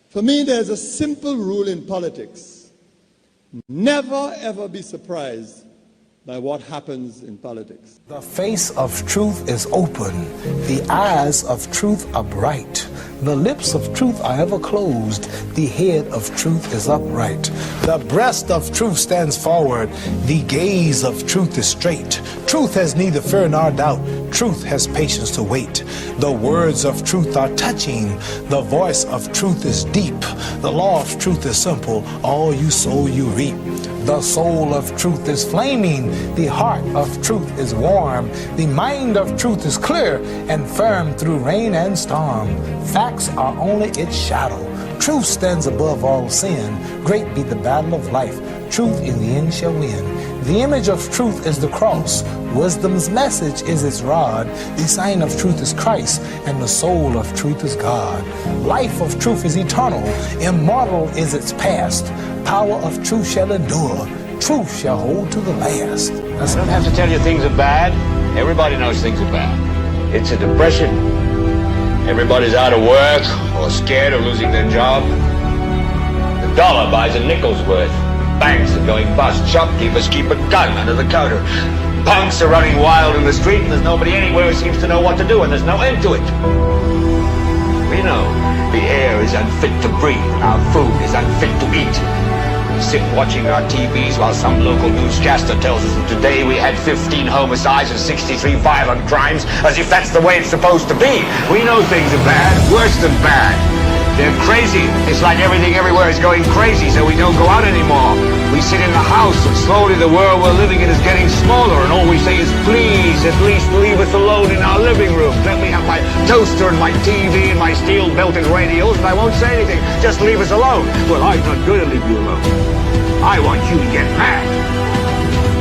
For me, there's a simple rule in politics. Never, ever be surprised by what happens in politics. The face of truth is open. The eyes of truth are bright. The lips of truth are ever closed. The head of truth is upright. The breast of truth stands forward. The gaze of truth is straight. Truth has neither fear nor doubt. Truth has patience to wait. The words of truth are touching. The voice of truth is deep. The law of truth is simple. All you sow, you reap. The soul of truth is flaming. The heart of truth is warm. The mind of truth is clear and firm through rain and storm. Facts are only its shadow. Truth stands above all sin. Great be the battle of life. Truth in the end shall win. The image of truth is the cross. Wisdom's message is its rod. The sign of truth is Christ, and the soul of truth is God. Life of truth is eternal. Immortal is its past. Power of truth shall endure. Truth shall hold to the last. I don't have to tell you things are bad. Everybody knows things are bad. It's a depression. Everybody's out of work or scared of losing their job. The dollar buys a nickel's worth. Banks are going bust. Shopkeepers keep a gun under the counter. Punks are running wild in the street, and there's nobody anywhere who seems to know what to do, and there's no end to it. We know the air is unfit to breathe, and our food is unfit to eat. We sit watching our TVs while some local newscaster tells us that today we had 15 homicides and 63 violent crimes, as if that's the way it's supposed to be. We know things are bad, worse than bad. They're crazy. It's like everything everywhere is going crazy, so we don't go out anymore. We sit in the house, and slowly the world we're living in is getting smaller, and all we say is, please, at least leave us alone in our living room. Let me have my toaster and my TV and my steel-belted radios, and I won't say anything. Just leave us alone. Well, I'm not going to leave you alone. I want you to get mad.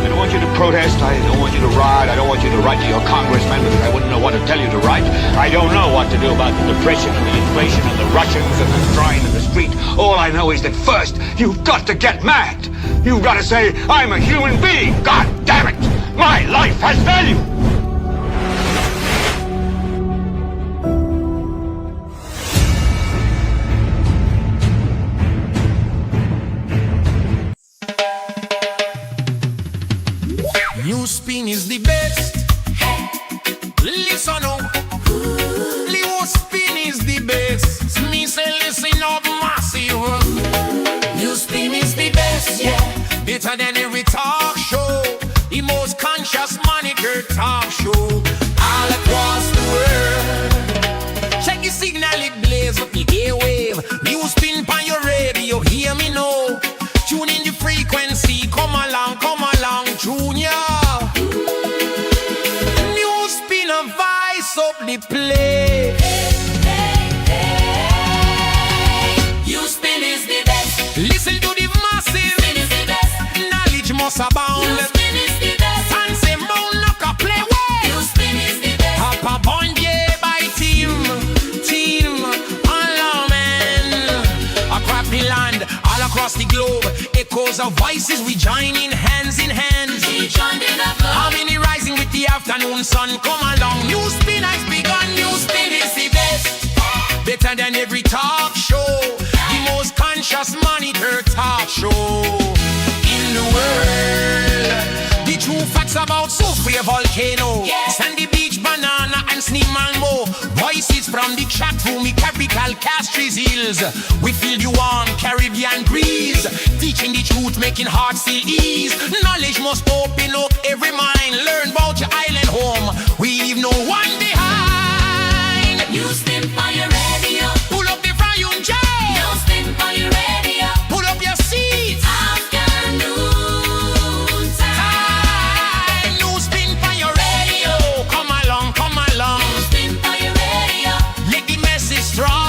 I don't want you to protest. I don't want you to riot. I don't want you to write to your congressman because I wouldn't know what to tell you to write. I don't know what to do about the depression and the inflation and the Russians and the crying in the street. All I know is that first, you've got to get mad. You've got to say, I'm a human being. God damn it. My life has value. NewsSpin is the best. Listen up. NewsSpin is the best. Me say listen up massive. NewsSpin is the best, yeah. Better than every talk show. The most conscious monitor talk show. All across the world. Check the signal, it blaze up the airwave. NewsSpin on your radio, hear me now. Tune in the frequency, come along, Junior. NewsSpin and vice up the play. NewsSpin is the best. Listen to the massive. NewsSpin is the best. Knowledge must abound. NewsSpin is the best. And say more knock a play way. NewsSpin is the best. Papa Bond, yeah, by team, all man. Across the land, all across the globe. Echoes of voices, we join in hand. Harmony rising with the afternoon sun. Come along, NewsSpin has begun. NewsSpin is the best. Better than every talk show. The most conscious monitor talk show in the world. The true facts about Sophia volcano, Sandy Beach, banana and Sneem Malmo. Voices from the chat room, the capital Castries Hills. We feel the warm Caribbean breeze, teaching the truth, making hearts feel ease. Knowledge must open up every mind. Learn about your island home. We leave no one behind. NewsSpin on your radio. Pull up the volume, Jay. NewsSpin on your radio. Pull up your seats. Afternoon time. NewsSpin on your radio. Come along. NewsSpin on your radio. Let the message strong.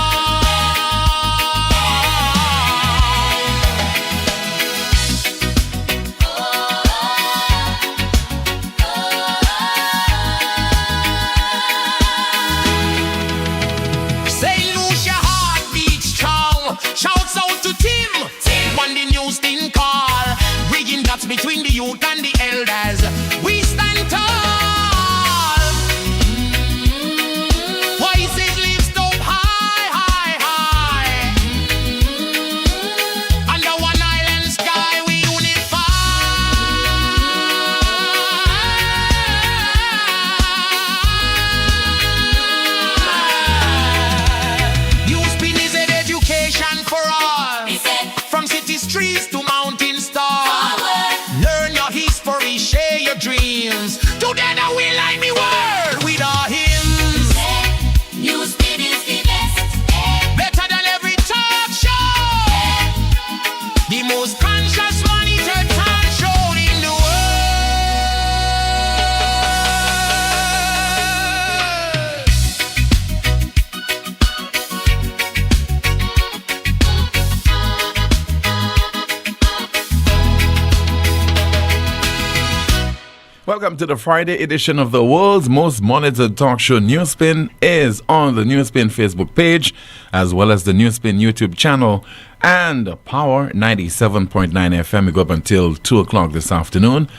Welcome to the Friday edition of the world's most monitored talk show. NewsSpin is on the NewsSpin Facebook page, as well as the NewsSpin YouTube channel, and Power 97.9 FM. We go up until 2 o'clock this afternoon.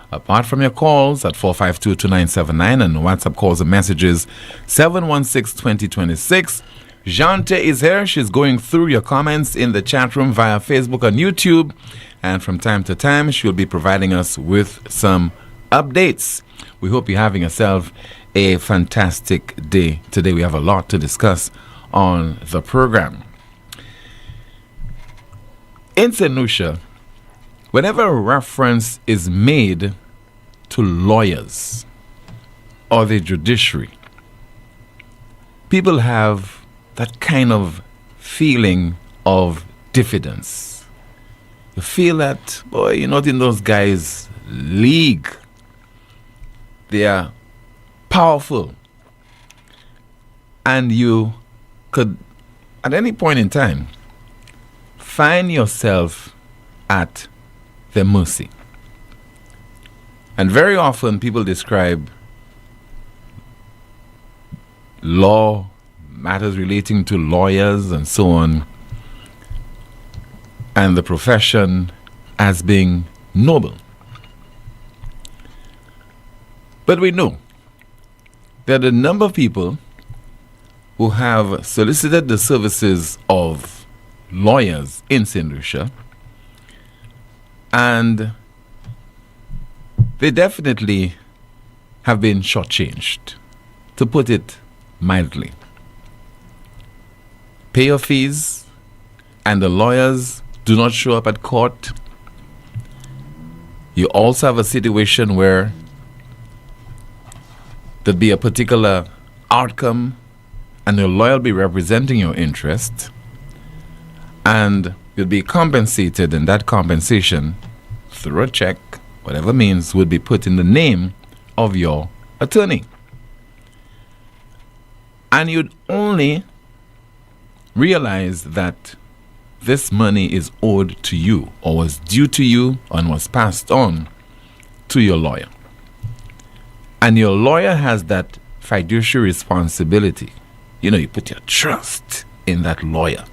Apart from your calls at 452-2979 and WhatsApp calls and messages 716-2026. Jante is here. She's going through your comments in the chat room via Facebook and YouTube. And from time to time, she'll be providing us with some updates. We hope you're having yourself a fantastic day. Today we have a lot to discuss on the program. In St. Lucia, whenever a reference is made to lawyers or the judiciary, people have that kind of feeling of diffidence. You feel that, boy, you're not in those guys' league. They are powerful. And you could, at any point in time, find yourself at their mercy. And very often people describe law, matters relating to lawyers and so on, and the profession as being noble. But we know that a number of people who have solicited the services of lawyers in St. Lucia, and they definitely have been shortchanged, to put it mildly. Pay your fees, and the lawyers do not show up at court. You also have a situation where there'd be a particular outcome, and your lawyer will be representing your interest, and you'll be compensated, and that compensation, through a check, whatever means, would be put in the name of your attorney. And you'd only realize that this money is owed to you, or was due to you, and was passed on to your lawyer. And your lawyer has that fiduciary responsibility. You know, you put your trust in that lawyer.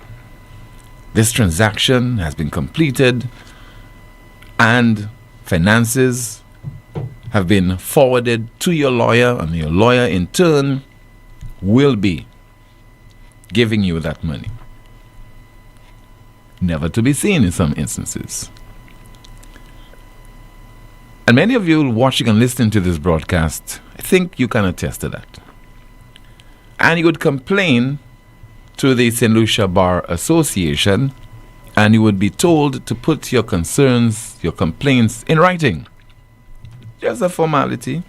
This transaction has been completed, and finances have been forwarded to your lawyer, and your lawyer in turn will be giving you that money. Never to be seen in some instances. And many of you watching and listening to this broadcast, I think you can attest to that. And you would complain to the St. Lucia Bar Association, and you would be told to put your concerns, your complaints in writing. Just a formality.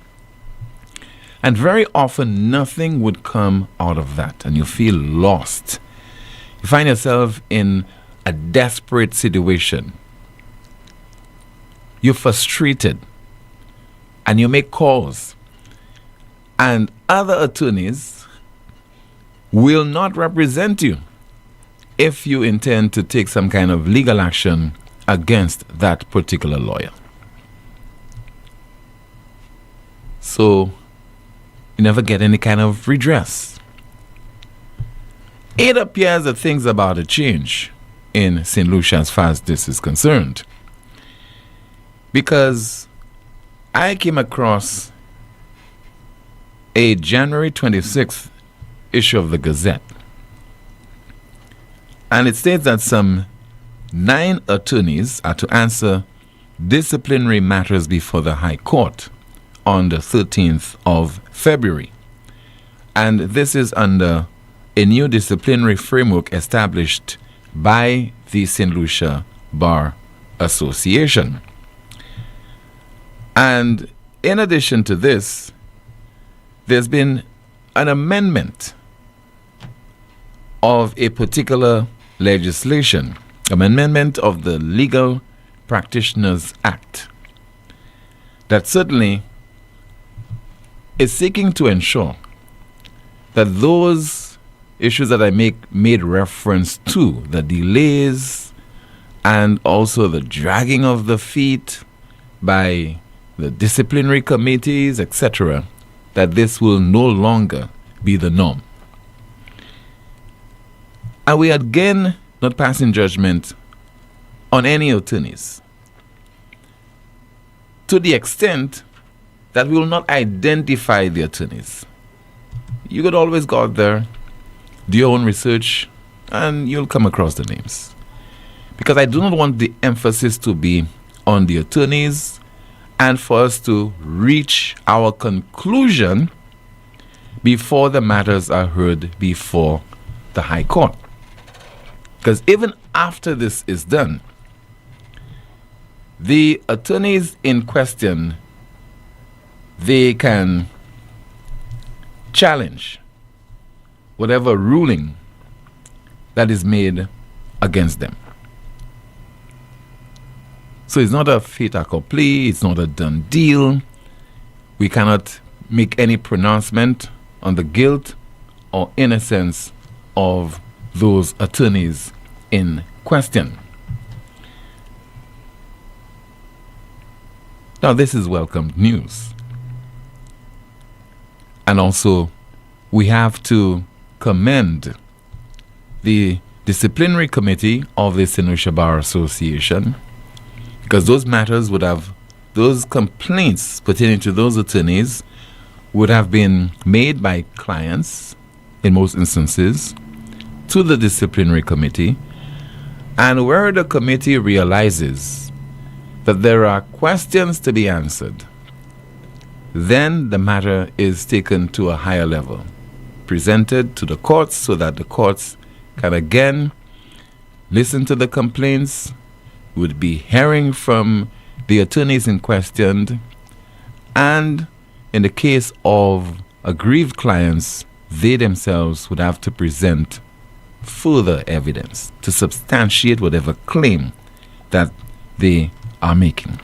And very often nothing would come out of that, and you feel lost. You find yourself in a desperate situation. You're frustrated, and you make calls, and other attorneys will not represent you if you intend to take some kind of legal action against that particular lawyer. So you never get any kind of redress. It appears that things are about to change in St. Lucia as far as this is concerned, because I came across a January 26th issue of the Gazette, and it states that some 9 attorneys are to answer disciplinary matters before the High Court on the 13th of February. And this is under a new disciplinary framework established by the St. Lucia Bar Association. And in addition to this, there's been an amendment of a particular legislation, an amendment of the Legal Practitioners Act, that certainly is seeking to ensure that those issues that I made reference to, the delays and also the dragging of the feet by the disciplinary committees, etc., that this will no longer be the norm. And we again not passing judgment on any attorneys, to the extent that we will not identify the attorneys. You could always go out there, do your own research, and you'll come across the names. Because I do not want the emphasis to be on the attorneys and for us to reach our conclusion before the matters are heard before the High Court. Because even after this is done, the attorneys in question, they can challenge whatever ruling that is made against them. So it's not a fait accompli, it's not a done deal. We cannot make any pronouncement on the guilt or innocence of those attorneys in question. Now, this is welcome news. And also, we have to commend the disciplinary committee of the St. Lucia Bar Association, because those matters would have, those complaints pertaining to those attorneys would have been made by clients, in most instances, to the disciplinary committee. And where the committee realizes that there are questions to be answered, then the matter is taken to a higher level, presented to the courts so that the courts can again listen to the complaints, would be hearing from the attorneys in question, and in the case of aggrieved clients, they themselves would have to present further evidence to substantiate whatever claim that they are making.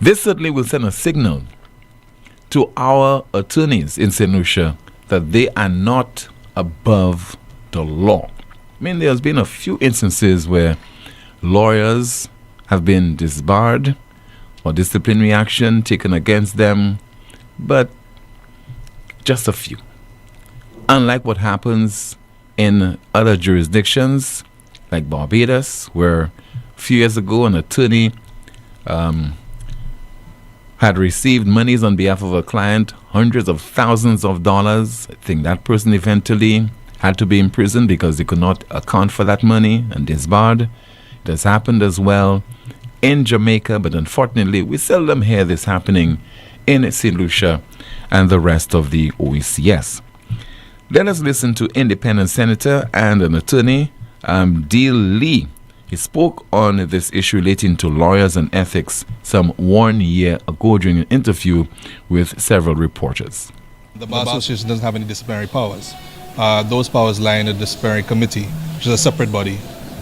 This certainly will send a signal to our attorneys in St. Lucia that they are not above the law. I mean, there's been a few instances where lawyers have been disbarred or disciplinary action taken against them, but just a few. Unlike what happens in other jurisdictions like Barbados, where a few years ago an attorney had received monies on behalf of a client, hundreds of thousands of dollars. I think that person eventually had to be imprisoned because they could not account for that money and disbarred. It has happened as well in Jamaica, but unfortunately we seldom hear this happening in St. Lucia and the rest of the OECS. Let us listen to independent senator and an attorney, Deal Lee. He spoke on this issue relating to lawyers and ethics some 1 year ago during an interview with several reporters. The Bar Association doesn't have any disciplinary powers. Those powers lie in the disciplinary committee, which is a separate body.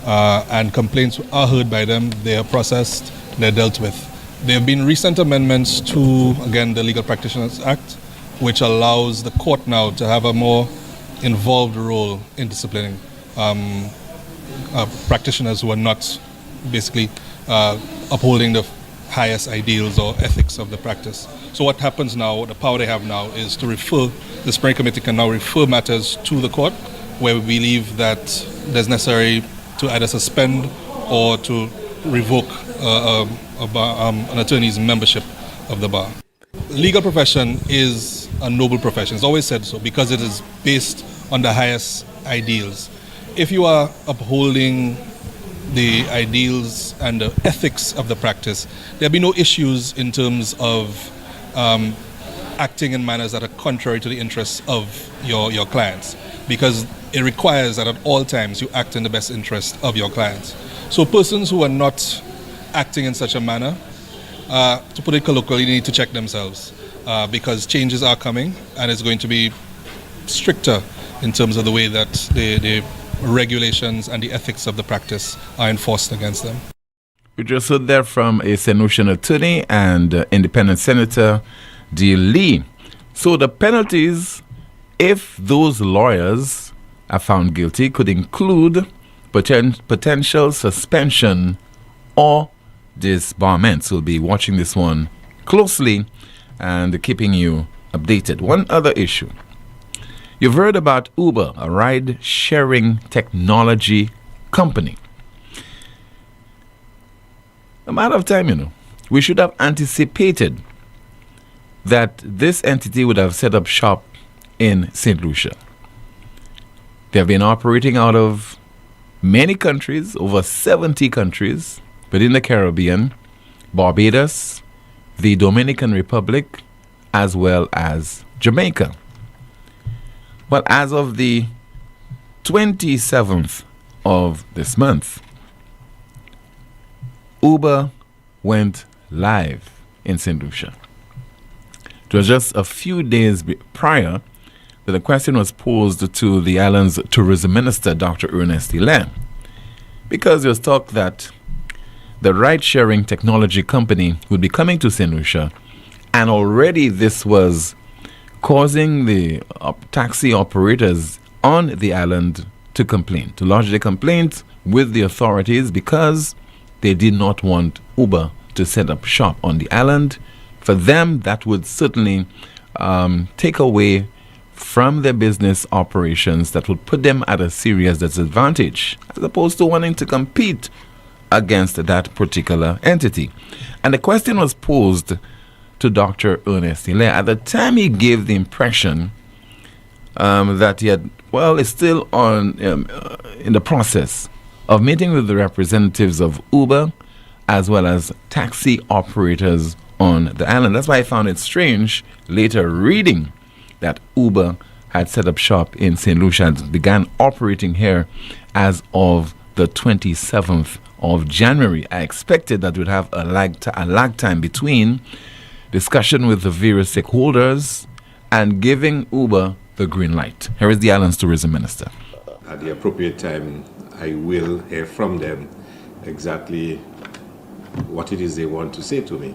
And complaints are heard by them, they are processed, they're dealt with. There have been recent amendments to, again, the Legal Practitioners Act, which allows the court now to have a more involved role in disciplining practitioners who are not basically upholding the highest ideals or ethics of the practice. So what happens now, the power they have now, is to refer, the disciplinary committee can now refer matters to the court where we believe that there's necessary to either suspend or to revoke an attorney's membership of the bar. Legal profession is a noble profession. It's always said so because it is based on the highest ideals. If you are upholding the ideals and the ethics of the practice, there'll be no issues in terms of acting in manners that are contrary to the interests of your clients, because it requires that at all times you act in the best interest of your clients. So persons who are not acting in such a manner, to put it colloquially, need to check themselves because changes are coming and it's going to be stricter in terms of the way that the regulations and the ethics of the practice are enforced against them. We just heard there from a St. Lucian attorney and independent senator, D. Lee. So the penalties, if those lawyers are found guilty, could include potential suspension or this barments will be watching this one closely and keeping you updated. One other issue. You've heard about Uber, a ride-sharing technology company. A matter of time, we should have anticipated that this entity would have set up shop in St. Lucia. They have been operating out of many countries, over 70 countries, within the Caribbean, Barbados, the Dominican Republic, as well as Jamaica. But as of the 27th of this month, Uber went live in St. Lucia. It was just a few days prior that the question was posed to the island's tourism minister, Dr. Ernest Hilaire, because there was talk that the ride-sharing technology company would be coming to St. Lucia, and already this was causing the taxi operators on the island to complain, to lodge their complaint with the authorities because they did not want Uber to set up shop on the island. For them, that would certainly take away from their business operations, that would put them at a serious disadvantage, as opposed to wanting to compete against that particular entity. And the question was posed to Dr. Ernest Hilaire. At the time, he gave the impression that he had, is still on in the process of meeting with the representatives of Uber as well as taxi operators on the island. That's why I found it strange later reading that Uber had set up shop in St. Lucia and began operating here as of the 27th of January. I expected that we'd have a lag time between discussion with the various stakeholders and giving Uber the green light. Here is the island's tourism minister. At the appropriate time, I will hear from them exactly what it is they want to say to me.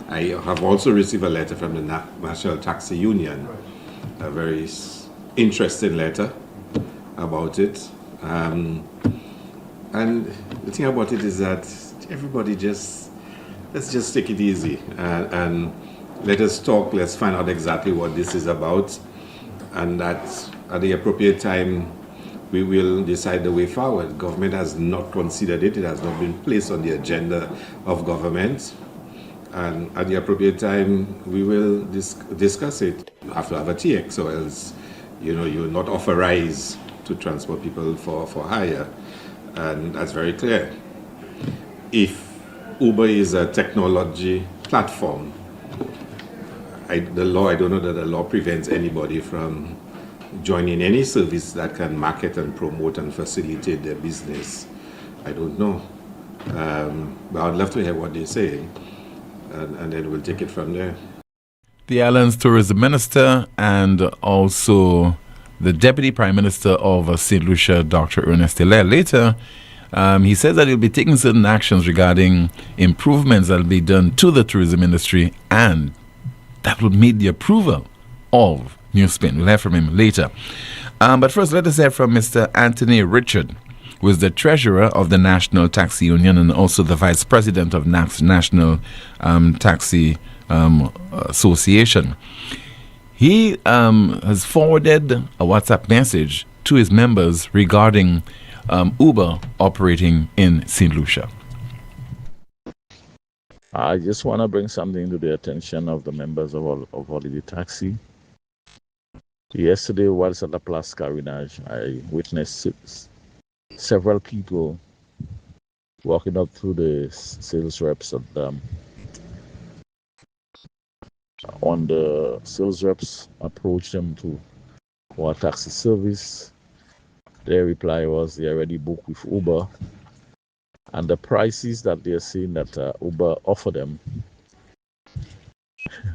I have also received a letter from the National Taxi Union, a very interesting letter about it. And the thing about it is that everybody let's just take it easy and let us talk, let's find out exactly what this is about, and that at the appropriate time we will decide the way forward. Government has not considered it, it has not been placed on the agenda of government, and at the appropriate time we will discuss it. You have to have a TX, or else you're not authorized to transport people for hire, and that's very clear. If Uber is a technology platform, I don't know that the law prevents anybody from joining any service that can market and promote and facilitate their business. I don't know. But I'd love to hear what they say, and then we'll take it from there. The island's tourism minister and also the deputy prime minister of St. Lucia, Dr. Ernest Hilaire, later he says that he'll be taking certain actions regarding improvements that will be done to the tourism industry, and that would meet the approval of NewsSpin. We'll hear from him later. But first, let us hear from Mr. Anthony Richard, who is the treasurer of the National Taxi Union and also the vice president of National Taxi Association. He has forwarded a WhatsApp message to his members regarding Uber operating in St. Lucia. I just want to bring something to the attention of the members of Holiday Taxi. Yesterday, whilst at the Place Carinage, I witnessed several people walking up through the sales reps at on the sales reps approached them to our taxi service. Their reply was they already booked with Uber, and the prices that they're seeing that Uber offer them,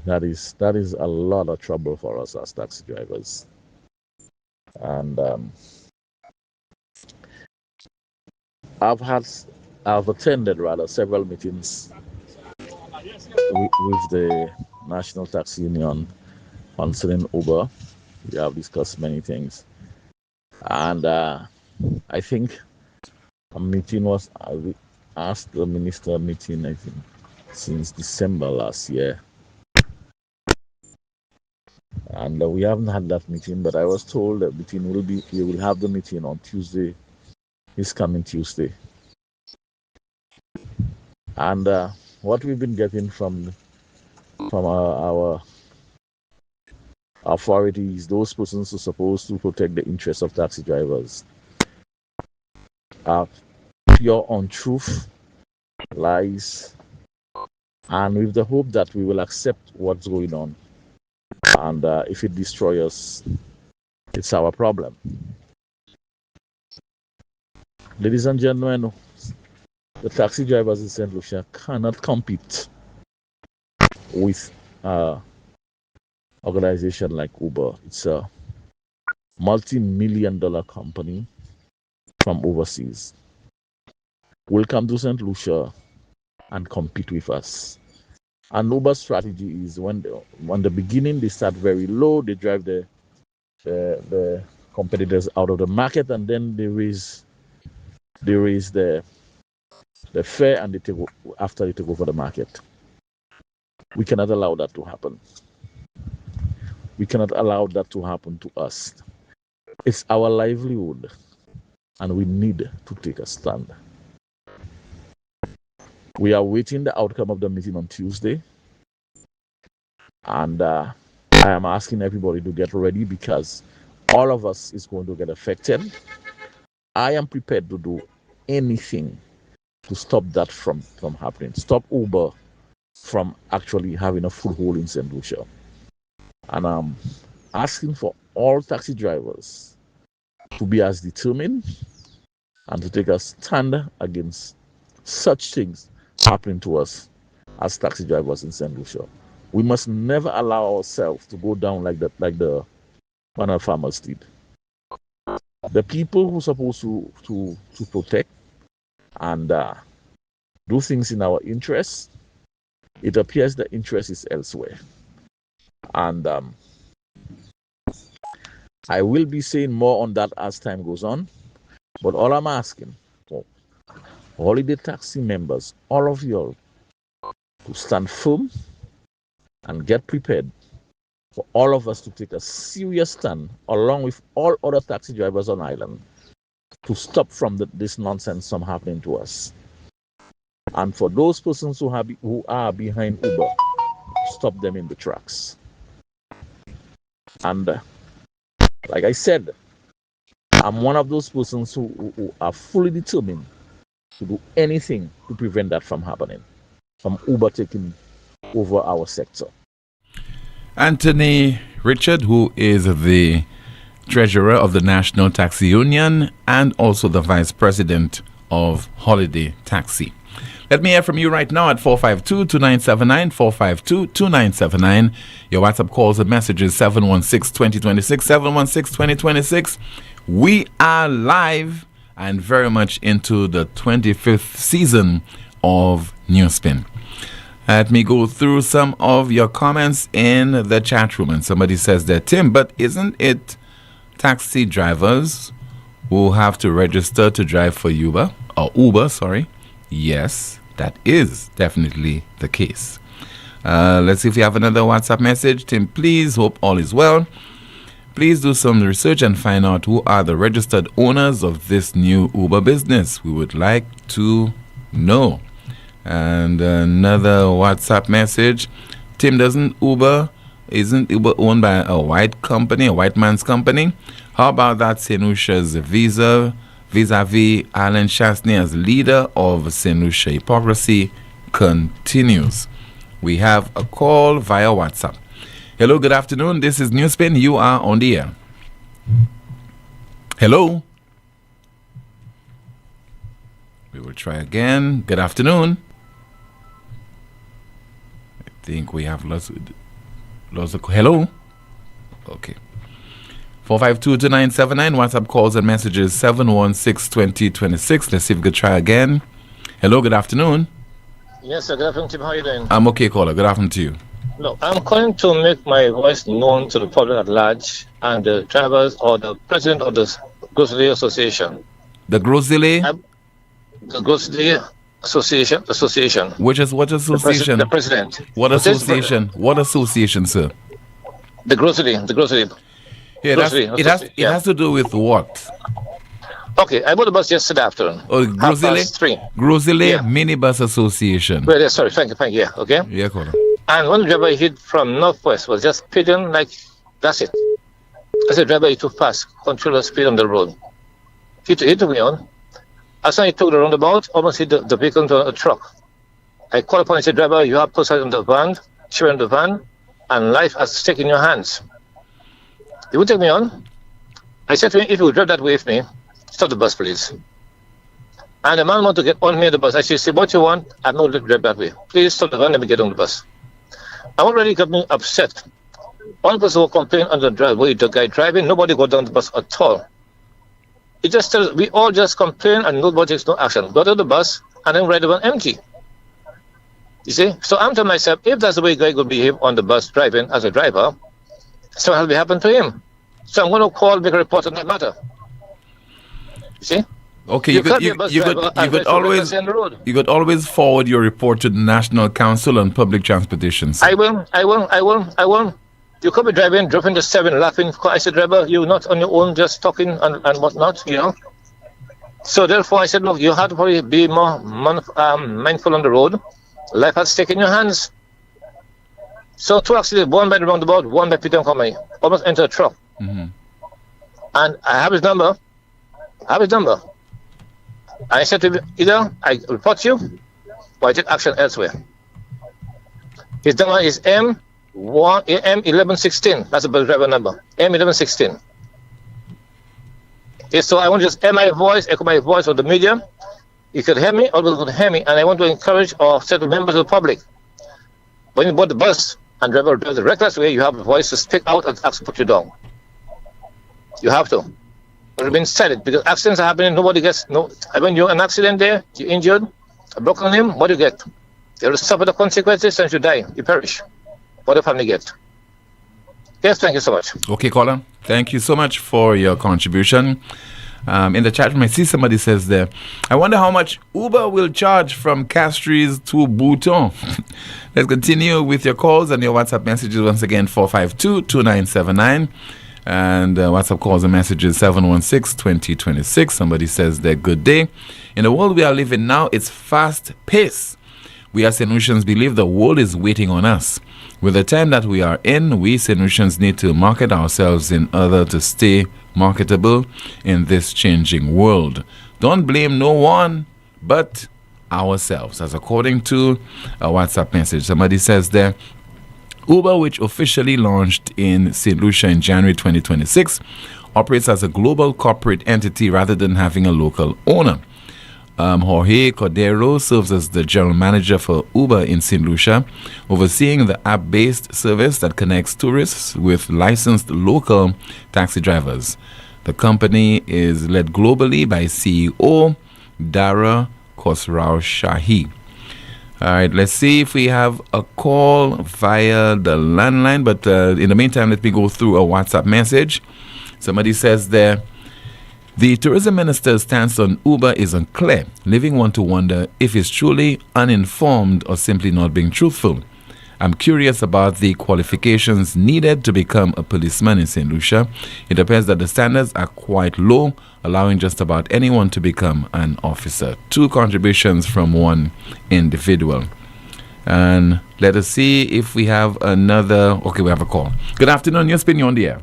that is a lot of trouble for us as taxi drivers. And I've attended several meetings with the National Taxi Union concerning Uber. We have discussed many things, and I think a meeting was asked the minister meeting, I think, since December last year. And we haven't had that meeting, but I was told that we will have the meeting on Tuesday, this coming Tuesday. And what we've been getting from our authorities, those persons who are supposed to protect the interests of taxi drivers, are pure untruth, lies, and with the hope that we will accept what's going on. And if it destroys us, it's our problem. Ladies and gentlemen, the taxi drivers in St. Lucia cannot compete with an organization like Uber. It's a multi-million-dollar company from overseas. Will come to St. Lucia and compete with us. And Uber's strategy is when the beginning they start very low, they drive the competitors out of the market, and then they raise the fare, and after they take over the market. We cannot allow that to happen. We cannot allow that to happen to us. It's our livelihood, and we need to take a stand. We are waiting the outcome of the meeting on Tuesday, and I am asking everybody to get ready because all of us is going to get affected. I am prepared to do anything to stop that from happening. Stop Uber from actually having a foothold in St. Lucia. And I'm asking for all taxi drivers to be as determined and to take a stand against such things happening to us as taxi drivers in St. Lucia. We must never allow ourselves to go down like the panel farmers did. The people who are supposed to protect and do things in our interests, it appears the interest is elsewhere. And I will be saying more on that as time goes on. But all I'm asking for holiday taxi members, all of you all, to stand firm and get prepared for all of us to take a serious stand, along with all other taxi drivers on island, to stop from this nonsense from happening to us. And for those persons who are behind Uber, stop them in the tracks. And like I said, I'm one of those persons who are fully determined to do anything to prevent that from happening, from Uber taking over our sector. Anthony Richard, who is the treasurer of the National Taxi Union and also the vice president of Holiday Taxi. Let me hear from you right now at 452-2979, 452-2979. Your WhatsApp calls and messages 716-2026, 716-2026. We are live and very much into the 25th season of NewsSpin. Let me go through some of your comments in the chat room. And somebody says that, Tim, but isn't it taxi drivers who have to register to drive for Uber? Yes, that is definitely the case. Let's see if we have another WhatsApp message. Tim, please, hope all is well. Please do some research and find out who are the registered owners of this new Uber business. We would like to know. And another WhatsApp message. Tim, isn't Uber owned by a white company, a white man's company? How about that St. Lucia's vis-a-vis Alan Chastney as leader of St. Lucia? Hypocrisy continues. We have a call via WhatsApp. Hello, good afternoon. This is NewsSpin. You are on the air. Hello. We will try again. Good afternoon. I think we have lots of hello. Okay. 452-2979. WhatsApp calls and messages 716-2026. Let's see if we could try again. Hello, good afternoon. Yes, sir. Good afternoon, Tim. How are you doing? I'm okay, caller. Good afternoon to you. No, I'm calling to make my voice known to the public at large and the drivers or the president of the Grocery Association. The Grocery? The Grocery Association. What association? The president. What association? What association, sir? The grocery. Yeah, it has to do with what? Okay, I bought a bus yesterday afternoon. Oh, Grocery Minibus Association. Well, yeah, sorry, thank you, yeah, okay? Yeah, cool. And one driver hit from Northwest was just speeding like, that's it. I said, driver, you too fast. Control the speed on the road. He took me on. As soon as he took the roundabout, almost hit the vehicle into a truck. I called upon him and said, driver, you have person in the van, children in the van, and life at stake in your hands. He would take me on. I said to him, if you would drive that way with me, stop the bus, please. And the man wanted to get on me in the bus. I said, say what you want, I'm not going to drive that way. Please stop the van, let me get on the bus. I already got me upset. One person will complain on the way the guy driving, nobody got down the bus at all. It just tells, we all just complain and nobody takes no action. Go to the bus and then ride the one empty. You see? So I'm to myself, if that's the way a guy could behave on the bus driving as a driver, something will happen to him. So I'm going to call, make a report on that matter. You see? Okay, you could always forward your report to the National Council on Public Transportation. I will. You could be driving, dropping the 7, laughing. I said, driver, you're not on your own, just talking and whatnot, you know. So therefore, I said, look, you have to probably be more mindful on the road. Life has taken your hands. So 2 accidents, one by the roundabout, one by Peter Company, almost enter a truck. Mm-hmm. And I have his number. I said to him, either I report you or I take action elsewhere. His number is M1116. That's the bus driver number. M1116. Okay, so I want to just echo my voice on the media. You could hear me, others could hear me, and I want to encourage or say to members of the public, when you board the bus and driver drives the reckless way, you have a voice to speak out and ask to put you down. You have to. Remain silent, because accidents are happening, nobody gets when you're in an accident there, you're injured, a broken limb, what do you get? You will suffer the consequences and you die, you perish. What the family get? Yes, thank you so much. Okay, caller. Thank you so much for your contribution. In the chat room, I see somebody says there, I wonder how much Uber will charge from Castries to Bouton. Let's continue with your calls and your WhatsApp messages once again, 452-2979. And WhatsApp calls and messages 716-2026. Somebody says there, good day. In the world we are living now, it's fast pace. We as Saint-Lucians believe the world is waiting on us. With the time that we are in, we Saint-Lucians need to market ourselves in order to stay marketable in this changing world. Don't blame no one but ourselves, as according to a WhatsApp message. Somebody says there, Uber, which officially launched in St. Lucia in January 2026, operates as a global corporate entity rather than having a local owner. Jorge Cordero serves as the general manager for Uber in St. Lucia, overseeing the app-based service that connects tourists with licensed local taxi drivers. The company is led globally by CEO Dara Khosrau Shahi. All right, let's see if we have a call via the landline. But in the meantime, let me go through a WhatsApp message. Somebody says there, the tourism minister's stance on Uber is unclear, leaving one to wonder if he's truly uninformed or simply not being truthful. I'm curious about the qualifications needed to become a policeman in St. Lucia. It appears that the standards are quite low, allowing just about anyone to become an officer. 2 contributions from one individual. And let us see if we have another. Okay, we have a call. Good afternoon. NewsSpin, you're on the air.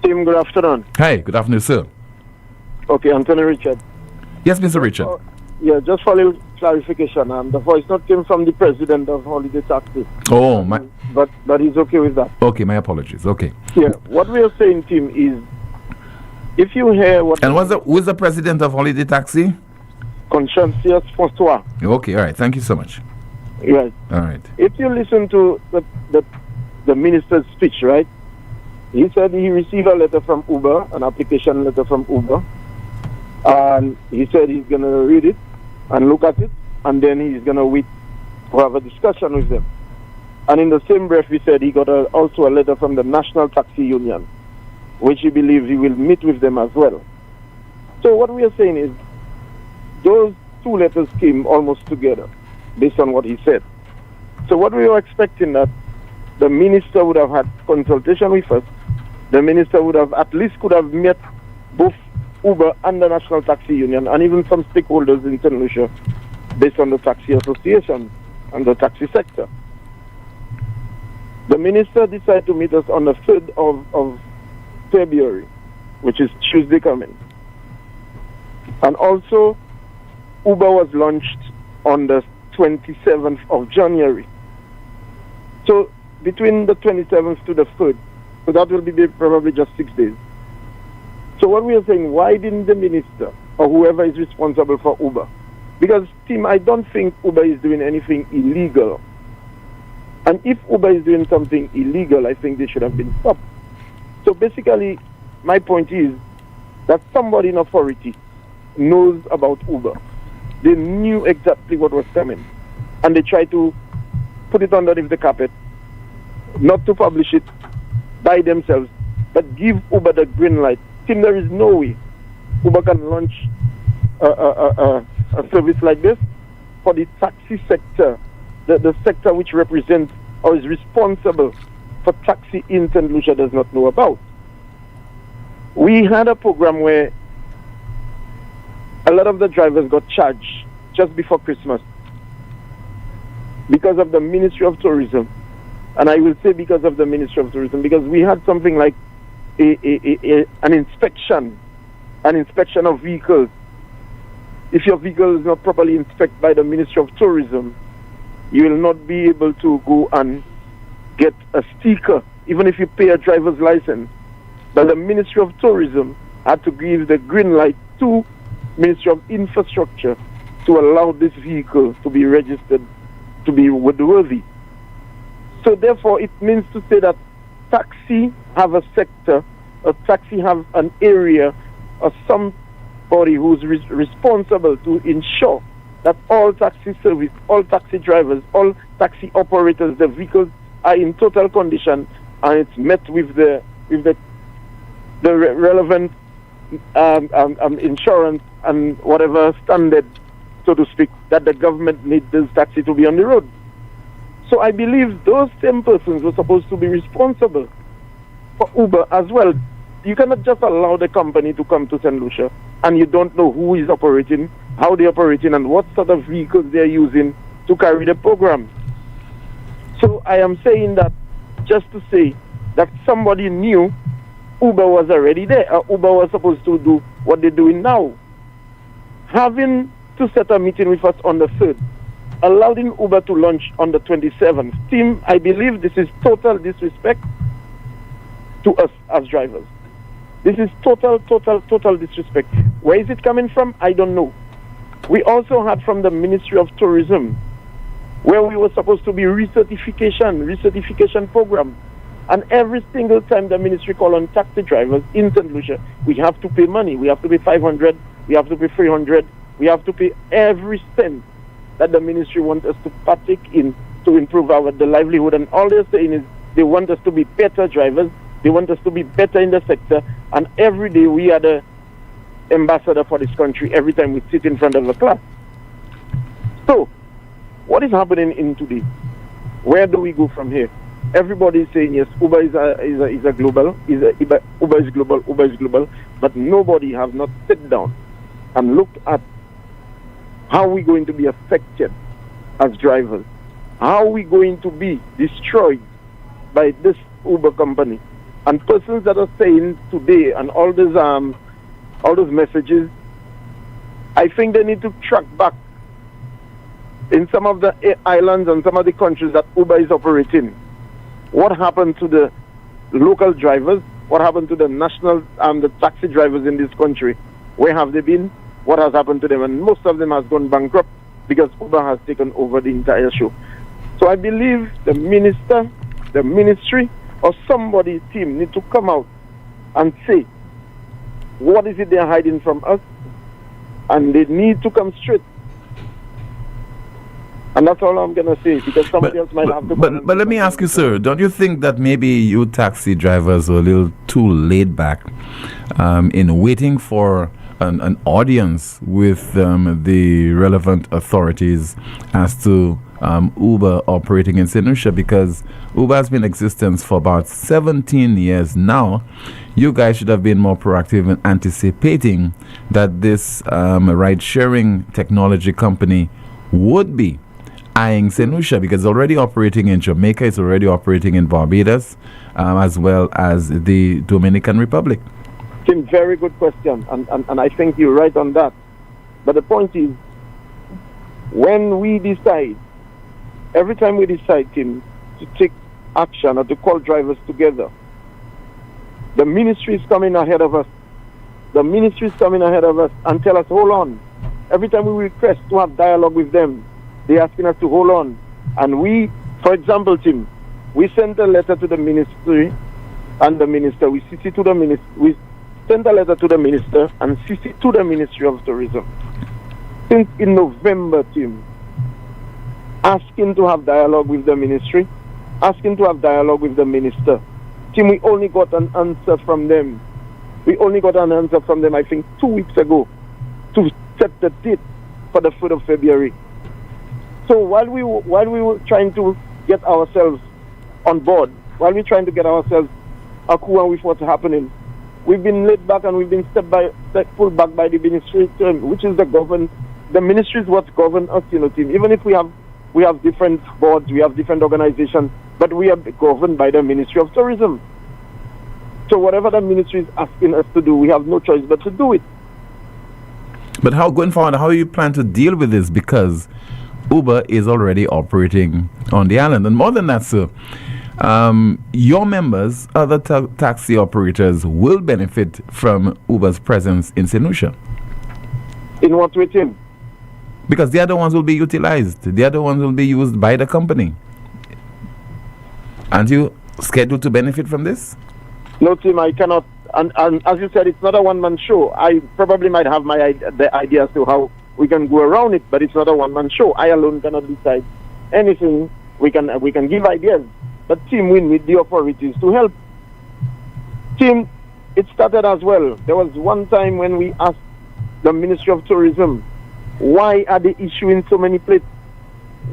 Tim, good afternoon. Hi, good afternoon, sir. Okay, Anthony Richard. Yes, Mr. Richard. Yeah, just for a little clarification. The voice not came from the president of Holiday Taxi. Oh, my. But he's okay with that. Okay, my apologies. Okay. Yeah, what we are saying, Tim, is if you hear what... And who is the president of Holiday Taxi? Conscientious François. Okay, all right. Thank you so much. Right. All right. If you listen to the minister's speech, right, he said he received a letter from Uber, an application letter from Uber, and he said he's going to read it and look at it, and then he's going to wait to have a discussion with them. And in the same breath, he said he got also a letter from the National Taxi Union, which he believes he will meet with them as well. So what we are saying is, those two letters came almost together, based on what he said. So what we were expecting that the minister would have had consultation with us. The minister would have at least could have met both Uber and the National Taxi Union and even some stakeholders in St. Lucia based on the taxi association and the taxi sector. The minister decided to meet us on the 3rd of February, which is Tuesday coming. And also, Uber was launched on the 27th of January. So between the 27th to the 3rd, so that will be probably just 6 days. So what we are saying, why didn't the minister or whoever is responsible for Uber? Because, Tim, I don't think Uber is doing anything illegal. And if Uber is doing something illegal, I think they should have been stopped. So basically, my point is that somebody in authority knows about Uber. They knew exactly what was coming. And they tried to put it underneath the carpet, not to publish it by themselves, but give Uber the green light. Tim, there is no way Uber can launch a service like this for the taxi sector, the sector which represents or is responsible for taxi in St. Lucia does not know about. We had a program where a lot of the drivers got charged just before Christmas because of the Ministry of Tourism. And I will say because of the Ministry of Tourism, because we had something like an inspection of vehicles. If your vehicle is not properly inspected by the Ministry of Tourism, you will not be able to go and get a sticker, even if you pay a driver's license. But the Ministry of Tourism had to give the green light to Ministry of Infrastructure to allow this vehicle to be registered to be roadworthy. So therefore, it means to say that taxi have a sector, a taxi have an area, or somebody who's responsible to ensure that all taxi service, all taxi drivers, all taxi operators, the vehicles are in total condition and it's met with the relevant insurance and whatever standard, so to speak, that the government needs this taxi to be on the road. So I believe those same persons were supposed to be responsible for Uber as well. You cannot just allow the company to come to St. Lucia and you don't know who is operating, how they're operating, and what sort of vehicles they're using to carry the program. So I am saying that just to say that somebody knew Uber was already there. Uber was supposed to do what they're doing now. Having to set a meeting with us on the 3rd, allowing Uber to launch on the 27th. Team, I believe this is total disrespect to us as drivers. This is total disrespect. Where is it coming from? I don't know. We also had from the Ministry of Tourism, where we were supposed to be recertification program. And every single time the ministry call on taxi drivers in St. Lucia, we have to pay money. We have to pay 500, we have to pay 300, we have to pay every cent that the ministry wants us to partake in to improve the livelihood. And all they're saying is they want us to be better drivers, they want us to be better in the sector, and every day we are the ambassador for this country every time we sit in front of a class. So, what is happening in today? Where do we go from here? Everybody is saying yes, Uber is global, Uber is global, but nobody have not sat down and looked at how we're going to be affected as drivers. How are we going to be destroyed by this Uber company? And persons that are saying today and all those messages, I think they need to track back in some of the islands and some of the countries that Uber is operating. What happened to the local drivers? What happened to the national the taxi drivers in this country? Where have they been? What has happened to them? And most of them has gone bankrupt because Uber has taken over the entire show. So I believe the minister, the ministry, or somebody team need to come out and say what is it they're hiding from us, and they need to come straight. And that's all I'm going to say, because somebody else might have to... But let me ask you, sir, don't you think that maybe you taxi drivers were a little too laid back in waiting for an audience with the relevant authorities as to Uber operating in St. Lucia, because Uber has been in existence for about 17 years now. You guys should have been more proactive in anticipating that this ride-sharing technology company would be eyeing St. Lucia, because it's already operating in Jamaica, it's already operating in Barbados, as well as the Dominican Republic. Tim, very good question, and I think you're right on that. But the point is, when we decide, every time we decide, Tim, to take action or to call drivers together, the ministry is coming ahead of us. The ministry is coming ahead of us and tell us, hold on. Every time we request to have dialogue with them, they're asking us to hold on. And we, for example, Tim, we sent a letter to the ministry and the minister. We CC to the minister. We sent a letter to the minister and CC to the Ministry of Tourism. Since in November, Tim, asking to have dialogue with the ministry, asking to have dialogue with the minister. Tim, we only got an answer from them. We only got an answer from them, I think, 2 weeks ago, to set the date for the 4th of February. So while we were trying to get ourselves on board, while we're trying to get ourselves acquainted with what's happening, we've been laid back and we've been pulled back by the ministry, which is the ministry is what governs us, Tim. Even if we have different boards, we have different organizations, but we are governed by the Ministry of Tourism. So whatever the ministry is asking us to do, we have no choice but to do it. But going forward, how you plan to deal with this? Because Uber is already operating on the island. And more than that, sir, your members, other taxi operators, will benefit from Uber's presence in St. Lucia. In what way, Tim? Because the other ones will be utilized. The other ones will be used by the company. Aren't you scheduled to benefit from this? No, Tim, I cannot. And as you said, it's not a one-man show. I probably might have the idea as to how we can go around it, but it's not a one-man show. I alone cannot decide anything. We can give ideas, but Tim, we need the authorities to help. Tim, it started as well. There was one time when we asked the Ministry of Tourism, why are they issuing so many plates?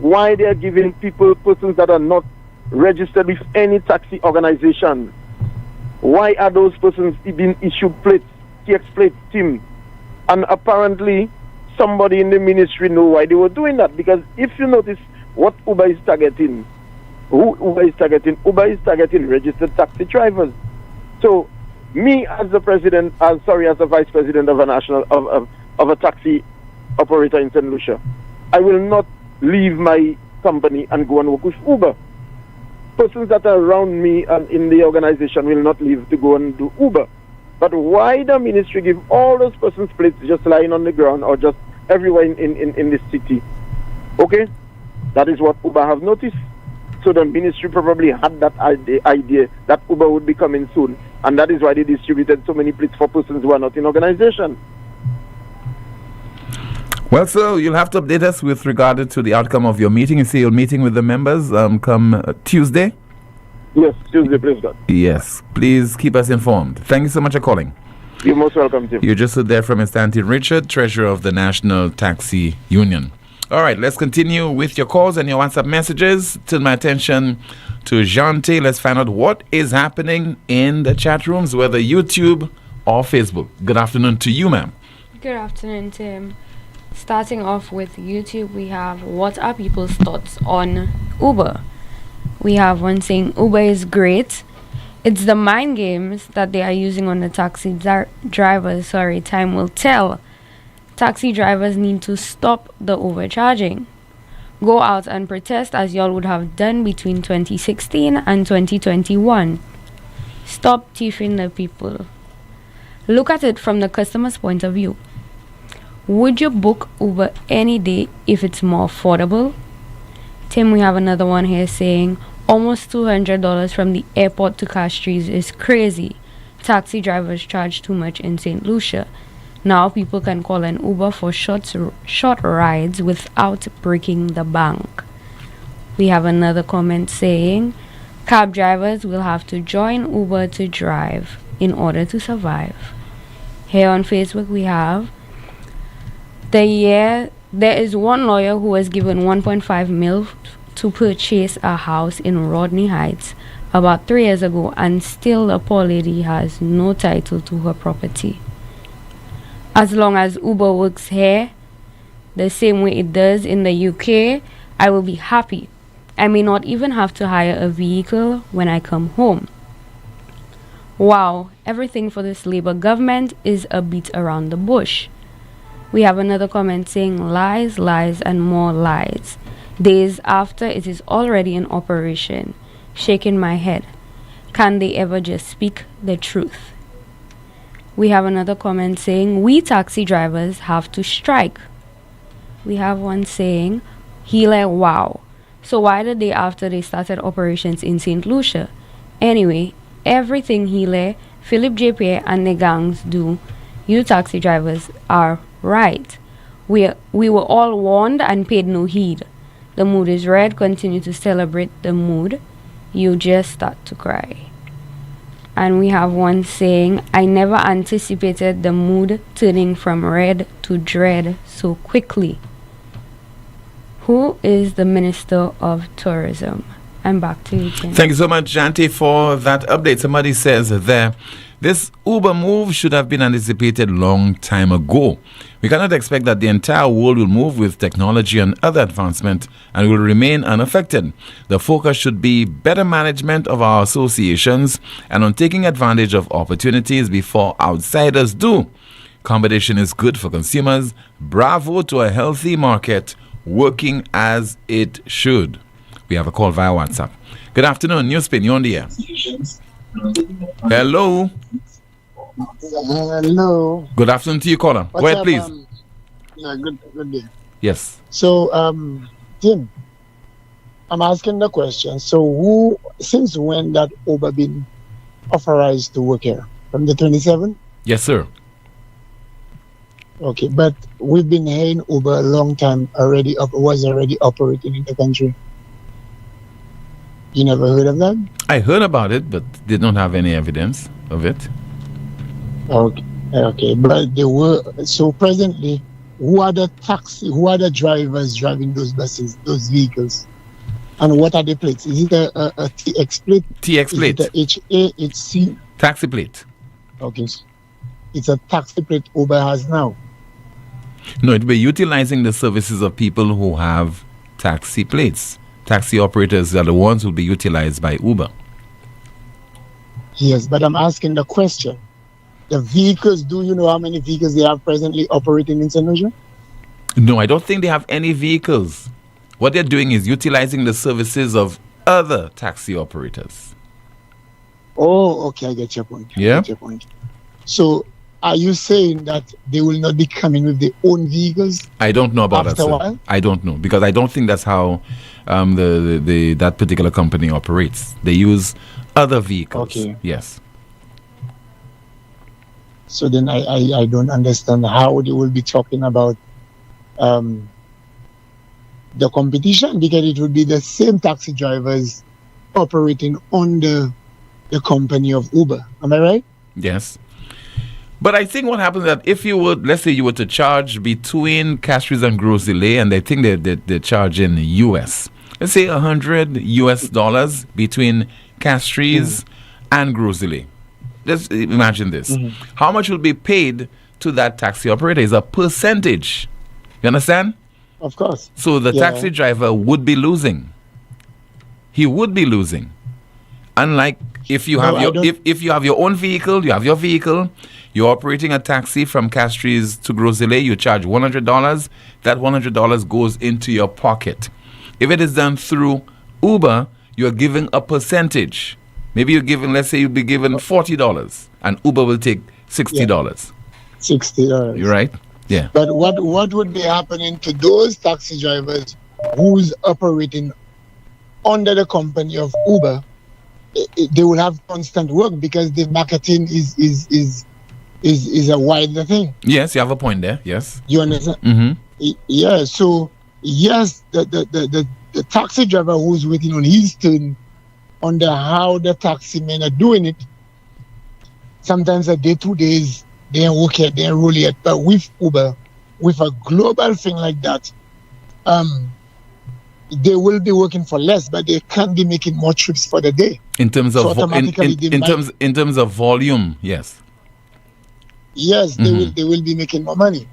Why they are giving persons that are not registered with any taxi organization? Why are those persons being issued plates, TX plates, Tim? And apparently, somebody in the ministry know why they were doing that. Because if you notice what Uber is targeting, Uber is targeting registered taxi drivers. So, me as the president, as the vice president of a taxi operator in St. Lucia, I will not leave my company and go and work with Uber. Persons that are around me and in the organization will not leave to go and do Uber. But why the ministry give all those persons plates just lying on the ground or just everywhere in the city? Okay, that is what Uber have noticed. So the ministry probably had that idea that Uber would be coming soon, and that is why they distributed so many plates for persons who are not in organization. Well, sir, you'll have to update us with regard to the outcome of your meeting. You say you're meeting with the members come Tuesday? Yes, Tuesday, please God. Yes, please keep us informed. Thank you so much for calling. You're most welcome, Tim. You just heard there from Mr. Anthony Richard, Treasurer of the National Taxi Union. All right, let's continue with your calls and your WhatsApp messages. Turn my attention to Jante. Let's find out what is happening in the chat rooms, whether YouTube or Facebook. Good afternoon to you, ma'am. Good afternoon, Tim. Starting off with YouTube, we have what are people's thoughts on Uber? We have one saying Uber is great. It's the mind games that they are using on the taxi drivers. Time will tell. Taxi drivers need to stop the overcharging. Go out and protest as y'all would have done between 2016 and 2021. Stop thieving the people. Look at it from the customer's point of view. Would you book Uber any day if it's more affordable? Tim, we have another one here saying almost $200 from the airport to Castries is crazy. Taxi drivers charge too much in St. Lucia. Now people can call an Uber for short rides without breaking the bank. We have another comment saying cab drivers will have to join Uber to drive in order to survive. Here on Facebook we have there is one lawyer who was given 1.5 mil to purchase a house in Rodney Heights about 3 years ago, and still the poor lady has no title to her property. As long as Uber works here the same way it does in the UK, I will be happy. I may not even have to hire a vehicle when I come home. Wow, everything for this Labour government is a beat around the bush. We have another comment saying lies, lies and more lies. Days after it is already in operation. Shaking my head. Can they ever just speak the truth? We have another comment saying we taxi drivers have to strike. We have one saying, Hele, wow. So why the day after they started operations in St. Lucia? Anyway, everything Hele, Philip J. Pierre and the gangs do, you taxi drivers are right. We were all warned and paid no heed. The mood is red. Continue to celebrate the mood. You just start to cry. And we have one saying, I never anticipated the mood turning from red to dread so quickly. Who is the Minister of Tourism? I'm back to you, Tim. Thank you so much, Janti, for that update. Somebody says there, this Uber move should have been anticipated long time ago. We cannot expect that the entire world will move with technology and other advancement and will remain unaffected. The focus should be better management of our associations and on taking advantage of opportunities before outsiders do. Competition is good for consumers. Bravo to a healthy market working as it should. We have a call via WhatsApp. Good afternoon, NewsSpin, you're on the air. Hello. Hello. Good afternoon to you, caller. Go ahead, please. Yeah, good day. Yes. So, Tim, I'm asking the question. So, since when that Uber been authorized to work here? From the 27th? Yes, sir. Okay, but we've been hearing Uber a long time already. Was already operating in the country. You never heard of that? I heard about it, but did not have any evidence of it. Okay, but they were so presently. Who are the drivers driving those buses, those vehicles, and what are the plates? Is it a TX plate? TX plate. Is it a HC? Taxi plate. Okay, it's a taxi plate Uber has now. No, it will be utilizing the services of people who have taxi plates. Taxi operators are the ones who will be utilized by Uber. Yes, but I'm asking the question. The vehicles, do you know how many vehicles they have presently operating in St. Lucia? No, I don't think they have any vehicles. What they're doing is utilizing the services of other taxi operators. Oh, okay, I get your point. Yeah. I get your point. So, are you saying that they will not be coming with their own vehicles? I don't know about that, after a sir. while? I don't know, because I don't think that's how that particular company operates. They use other vehicles. Okay. Yes. So then I don't understand how they will be talking about the competition, because it would be the same taxi drivers operating under the company of Uber. Am I right? Yes. But I think what happens is that if you would, let's say you were to charge between Castries and Gros Islet, and I think they charge in US. Let's say $100 between Castries and Gros Islet. Just imagine this. How much will be paid to that taxi operator is a percentage. You understand? Of course. So the taxi driver would be losing. He would be losing. Unlike if you have if you have your own vehicle, you have your vehicle, you're operating a taxi from Castries to Gros Islet, you charge $100. That $100 goes into your pocket. If it is done through Uber, you're giving a percentage. Maybe you're giving, let's say you'll be given $40 and Uber will take $60. $60. You're right? Yeah. But what would be happening to those taxi drivers who's operating under the company of Uber? They will have constant work because the marketing is a wider thing. Yes, you have a point there. Yes. You understand? Mm-hmm. Yeah. So yes, the taxi driver who's waiting on his turn, under how the taxi men are doing it, sometimes a day, 2 days, they ain't work yet, they ain't roll yet. But with Uber, with a global thing like that, they will be working for less, but they can be making more trips for the day. In terms of So automatically in terms of volume, yes. Yes, they will be making more money.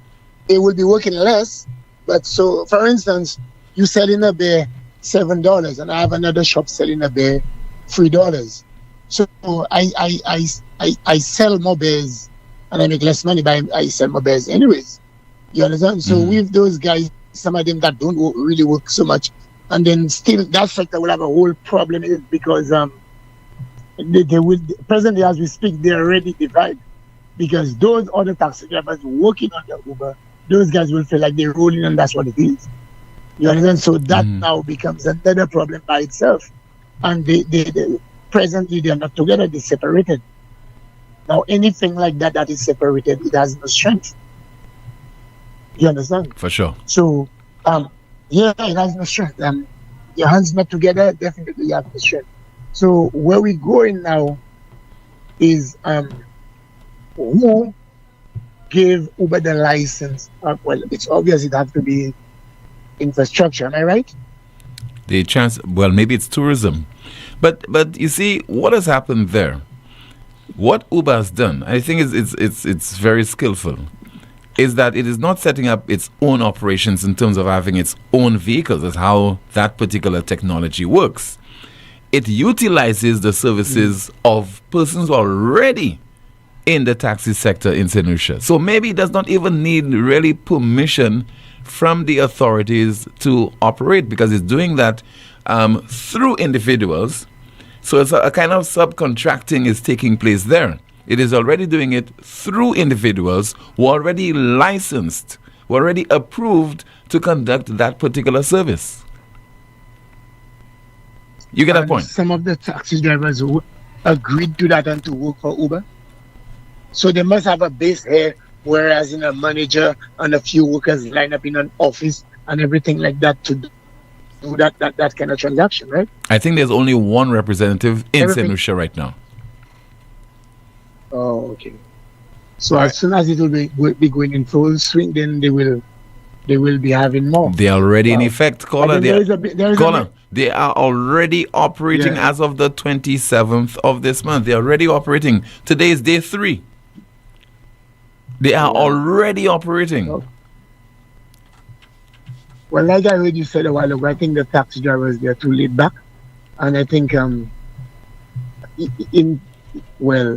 They will be working less, but so for instance, you sell in a bear $7, and I have another shop selling a bear $3. So I sell more bears and I make less money, but I sell more bears anyways. You understand? So with those guys, some of them that don't really work so much, and then still that sector will have a whole problem is because they will presently as we speak they're already divided, because those other taxi drivers working on the Uber, those guys will feel like they're rolling, and that's what it is. You understand? So that now becomes another problem by itself, and they presently they're not together, they're separated. Now anything like that is separated, it has no strength. You understand? For sure. So yeah, it has no strength. Your hands not together, definitely you have no strength. So where we're going now is who gave Uber the license? Well, it's obvious it has to be infrastructure. Am I right? The chance, well, maybe it's tourism, but you see what has happened there. What Uber has done, I think, it's very skillful. Is that it is not setting up its own operations in terms of having its own vehicles. That's how that particular technology works. It utilizes the services of persons who are already in the taxi sector in St. Lucia. So maybe it does not even need really permission from the authorities to operate, because it's doing that through individuals. So it's a kind of subcontracting is taking place there. It is already doing it through individuals who are already licensed, who are already approved to conduct that particular service. You get that point? Some of the taxi drivers who agreed to that and to work for Uber. So they must have a base here, whereas in a manager and a few workers line up in an office and everything like that to do that kind of transaction, right? I think there's only one representative in St. Lucia right now. Oh, okay. So as soon as it will be going in full swing, then they will be having more. They are already in effect, caller. They are already operating as of the 27th of this month. They are already operating. Today is day 3. They are already operating. Oh. Well, like I heard you said a while ago, I think the taxi drivers, they're too laid back, and I think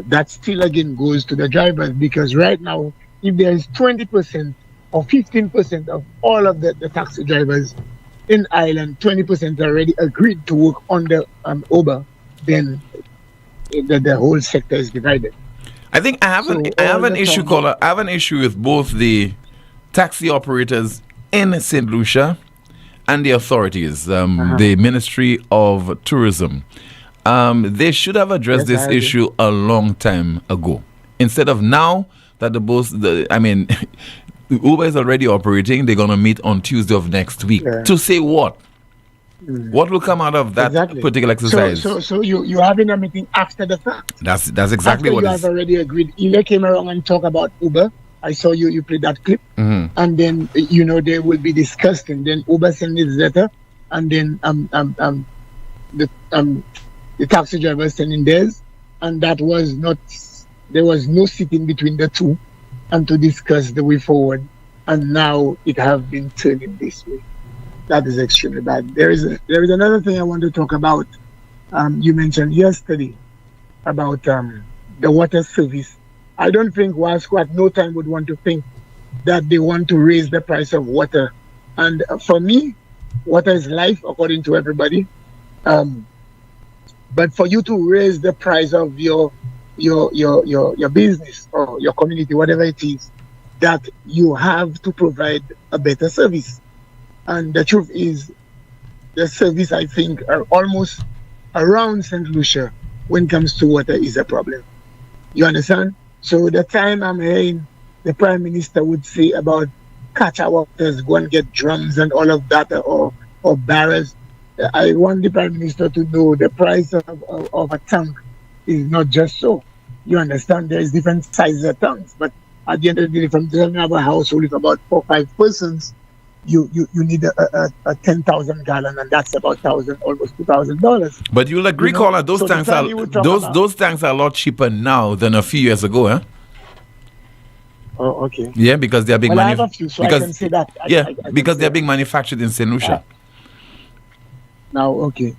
that still again goes to the drivers, because right now, if there is 20% or 15% of all of the taxi drivers in Ireland, 20% already agreed to work on the Uber, then the whole sector is divided. I think I have an issue, caller. I have an issue with both the taxi operators in St. Lucia and the authorities, the Ministry of Tourism. They should have addressed this issue a long time ago. Instead of now that Uber is already operating, they're going to meet on Tuesday of next week. To say what? What will come out of that particular exercise? So you're having a meeting after the fact. That's exactly what it is. You have already agreed. Ile came around and talked about Uber. I saw you played that clip. And then, they will be discussing. Then Uber sent his letter. And then the taxi driver sending theirs. And there was no sitting between the two and to discuss the way forward. And now it has been turning this way. That is extremely bad. There is another thing I want to talk about. You mentioned yesterday about the water service. I don't think WASCO at no time would want to think that they want to raise the price of water. And for me, water is life, according to everybody. But for you to raise the price of your business or your community, whatever it is, that you have to provide a better service. And the truth is, the service, I think, are almost around St. Lucia when it comes to water is a problem. You understand? So the time I'm hearing the Prime Minister would say about catch-up waters, go and get drums and all of that, or barrels, I want the Prime Minister to know the price of a tank is not just so. You understand? There's different sizes of tanks, but at the end of the day, from the have a household with about 4 or 5 persons, you need a 10,000 gallon, and that's about almost $2,000. But you'll agree, caller, those So the tanks time are you would talk about- those tanks are a lot cheaper now than a few years ago, huh? Oh, okay. Yeah, because they're being Well, I have a few, so I can say that. because they're being manufactured in St. Lucia. Now, okay.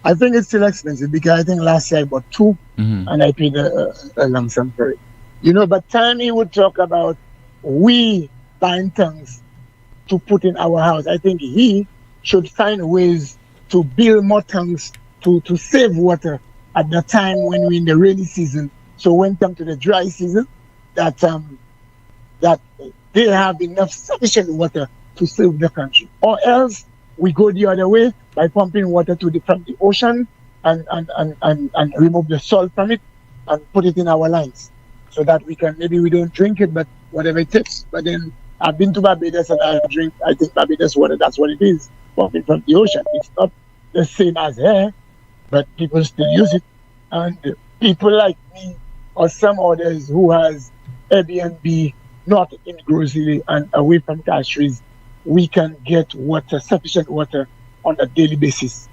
I think it's still expensive because I think last year I bought 2 and I paid a lump sum for it. But time he would talk about we buying tanks to put in our house. I think he should find ways to build more tanks to save water at the time when we're in the rainy season. So when come to the dry season, that they have enough sufficient water to save the country. Or else we go the other way by pumping water from the ocean and remove the salt from it and put it in our lines so that maybe we don't drink it, but whatever it takes. But then I've been to Barbados and I think Barbados water, that's what it is, pumping from the ocean. It's not the same as here, but people still use it. And people like me or some others who has Airbnb not in Grosley and away from Castries, we can get water, sufficient water on a daily basis,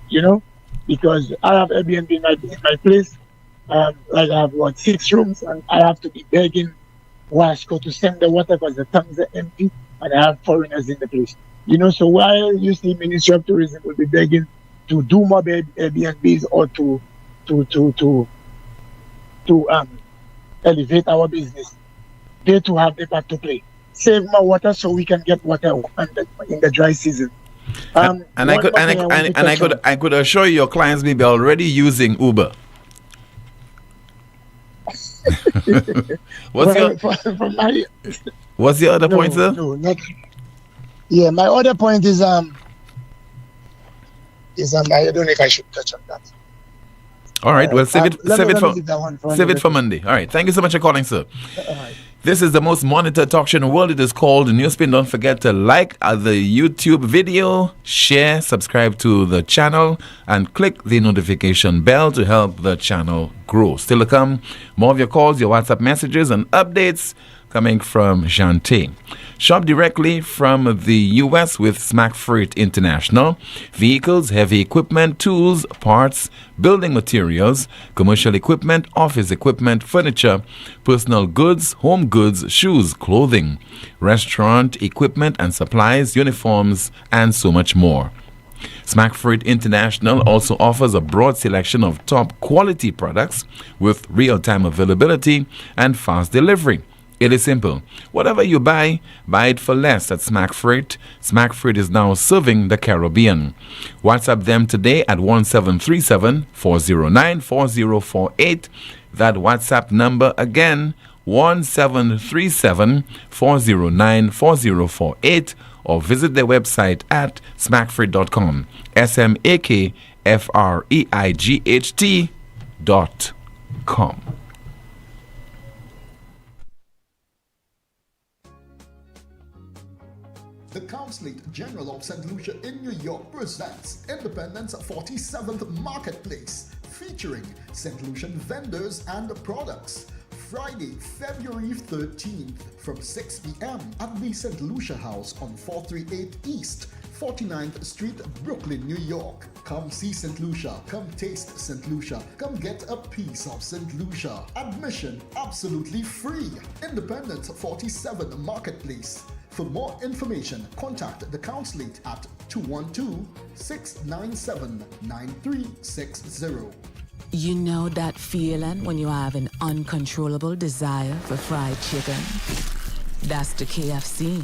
because I have Airbnb in my place. Like I have 6 rooms, and I have to be begging Washco to send the water because the tanks are empty, and I have foreigners in the place. So while you see Ministry of Tourism will be begging to do more Airbnbs or to elevate our business, they too have the part to play. Save more water so we can get water in the dry season. I could assure you your clients may be already using Uber. What's your other point, sir? No, not. Yeah, my other point is I don't know if I should touch on that. All right, well, save it for Monday. All right, thank you so much for calling, sir. All right. This is the most monitored talk show in the world. It is called NewsSpin. Don't forget to like the YouTube video, share, subscribe to the channel, and click the notification bell to help the channel grow. Still to come, more of your calls, your WhatsApp messages, and updates coming from Jante. Shop directly from the U.S. with Smack Freight International. Vehicles, heavy equipment, tools, parts, building materials, commercial equipment, office equipment, furniture, personal goods, home goods, shoes, clothing, restaurant equipment and supplies, uniforms, and so much more. Smack Freight International also offers a broad selection of top quality products with real-time availability and fast delivery. It is simple. Whatever you buy it for less at Smack Freight. Smack Freight is now serving the Caribbean. WhatsApp them today at 1737-409-4048. That WhatsApp number again, 1737-409-4048, or visit their website at smackfreight.com. SMAKFREIGHT.com. The Consulate General of St. Lucia in New York presents Independence 47th Marketplace, featuring St. Lucian vendors and products. Friday, February 13th from 6 p.m. at the St. Lucia House on 438 East, 49th Street, Brooklyn, New York. Come see St. Lucia, come taste St. Lucia, come get a piece of St. Lucia. Admission absolutely free. Independence 47 Marketplace. For more information, contact the Consulate at 212-697-9360. You know that feeling when you have an uncontrollable desire for fried chicken? That's the KFC.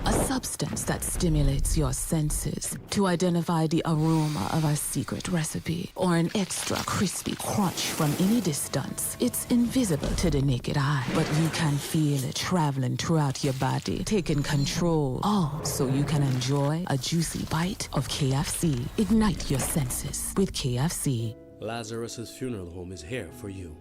A substance that stimulates your senses to identify the aroma of a secret recipe or an extra crispy crunch from any distance. It's invisible to the naked eye, but you can feel it traveling throughout your body, taking control. All so you can enjoy a juicy bite of KFC. Ignite your senses with KFC. Lazarus's Funeral Home is here for you.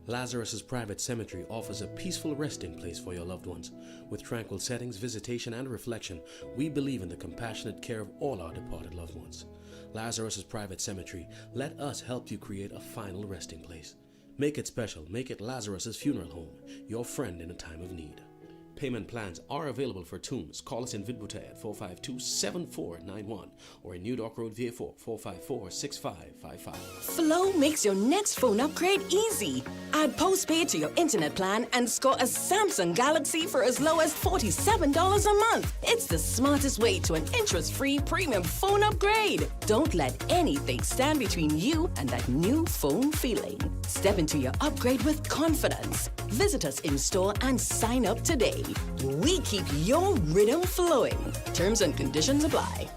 Lazarus's Private Cemetery offers a peaceful resting place for your loved ones. With tranquil settings, visitation, and reflection, we believe in the compassionate care of all our departed loved ones. Lazarus's Private Cemetery, let us help you create a final resting place. Make it special. Make it Lazarus's Funeral Home, your friend in a time of need. Payment plans are available for tombs. Call us in Vidbute at 452-7491 or in New Dock Road, VA4, 454-6555. Flow makes your next phone upgrade easy. Add postpaid to your internet plan and score a Samsung Galaxy for as low as $47 a month. It's the smartest way to an interest-free premium phone upgrade. Don't let anything stand between you and that new phone feeling. Step into your upgrade with confidence. Visit us in store and sign up today. We keep your rhythm flowing. Terms and conditions apply.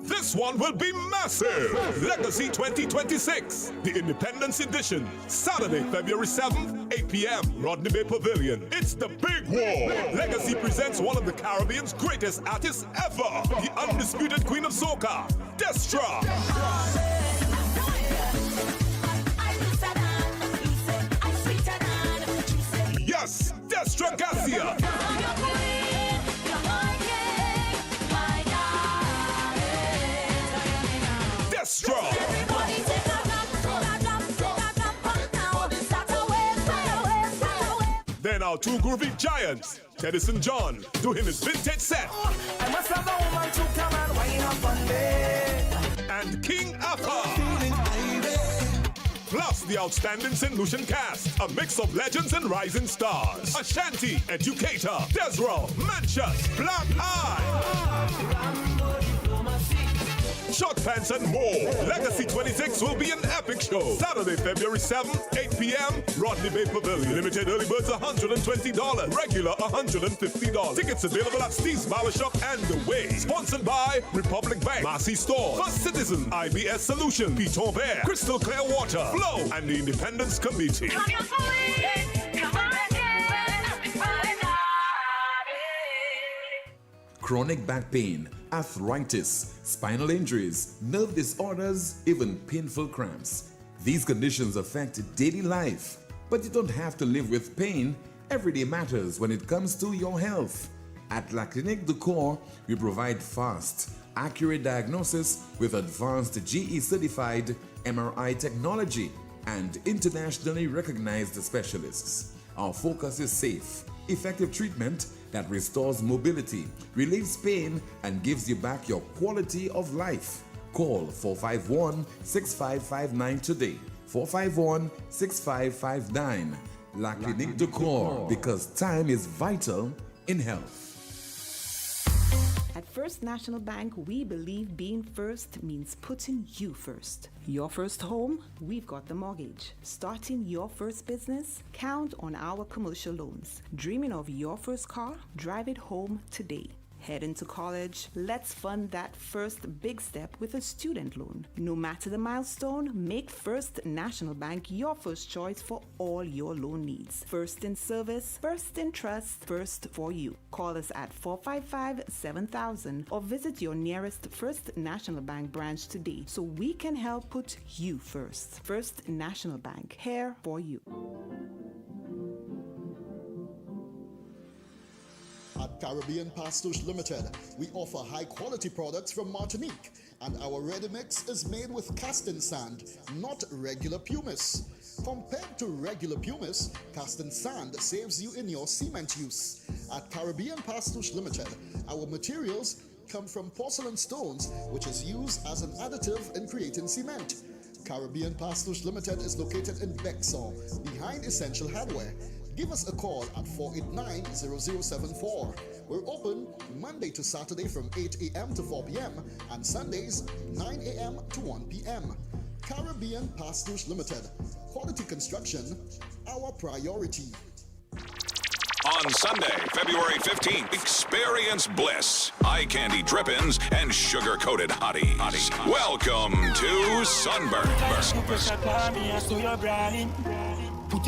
This one will be massive! Legacy 2026, the Independence Edition, Saturday, February 7th, 8 p.m., Rodney Bay Pavilion. It's the big war! Legacy presents one of the Caribbean's greatest artists ever, the undisputed queen of soca, Destra. Yes, Destra Garcia. Destra. Then our two groovy giants, Teddyson John, doing his vintage set. I must have a woman to come and wine up on me. And King Alpha. Plus the outstanding St. Lucian cast, a mix of legends and rising stars. Ashanti, Educator, Desro, Manchas, Black Eye, Short Pants and more. Legacy 26 will be an epic show. Saturday, February 7th, 8 p.m., Rodney Bay Pavilion. Limited early birds $120, regular $150. Tickets available at Steve's Barber Shop and The Way. Sponsored by Republic Bank, Massey Stores, First Citizen, IBS Solutions, Piton Vert, Crystal Clear Water, Flow, and the Independence Committee. Chronic back pain, arthritis, spinal injuries, nerve disorders, even painful cramps. These conditions affect daily life, but you don't have to live with pain. Every day matters when it comes to your health. At La Clinique du Corps, we provide fast, accurate diagnosis with advanced GE-certified MRI technology and internationally recognized specialists. Our focus is safe, effective treatment that restores mobility, relieves pain, and gives you back your quality of life. Call 451-6559 today. 451-6559. La Clinique du Corps, because time is vital in health. At First National Bank, we believe being first means putting you first. Your first home? We've got the mortgage. Starting your first business? Count on our commercial loans. Dreaming of your first car? Drive it home today. Heading to college? Let's fund that first big step with a student loan. No matter the milestone, make First National Bank your first choice for all your loan needs. First in service, first in trust, first for you. Call us at 455-7000 or visit your nearest First National Bank branch today so we can help put you first. First National Bank, here for you. At Caribbean Pastouche Limited, we offer high-quality products from Martinique, and our ready mix is made with casting sand, not regular pumice. Compared to regular pumice, casting sand saves you in your cement use. At Caribbean Pastouche Limited, our materials come from porcelain stones, which is used as an additive in creating cement. Caribbean Pastouche Limited is located in Bexar, behind Essential Hardware. Give us a call at 489-0074. We're open Monday to Saturday from 8 a.m. to 4 p.m. and Sundays 9 a.m. to 1 p.m. Caribbean Pastouche Limited. Quality construction, our priority. On Sunday, February 15th, experience bliss, eye candy drip-ins, and sugar-coated hotties. Welcome to Sunburn. The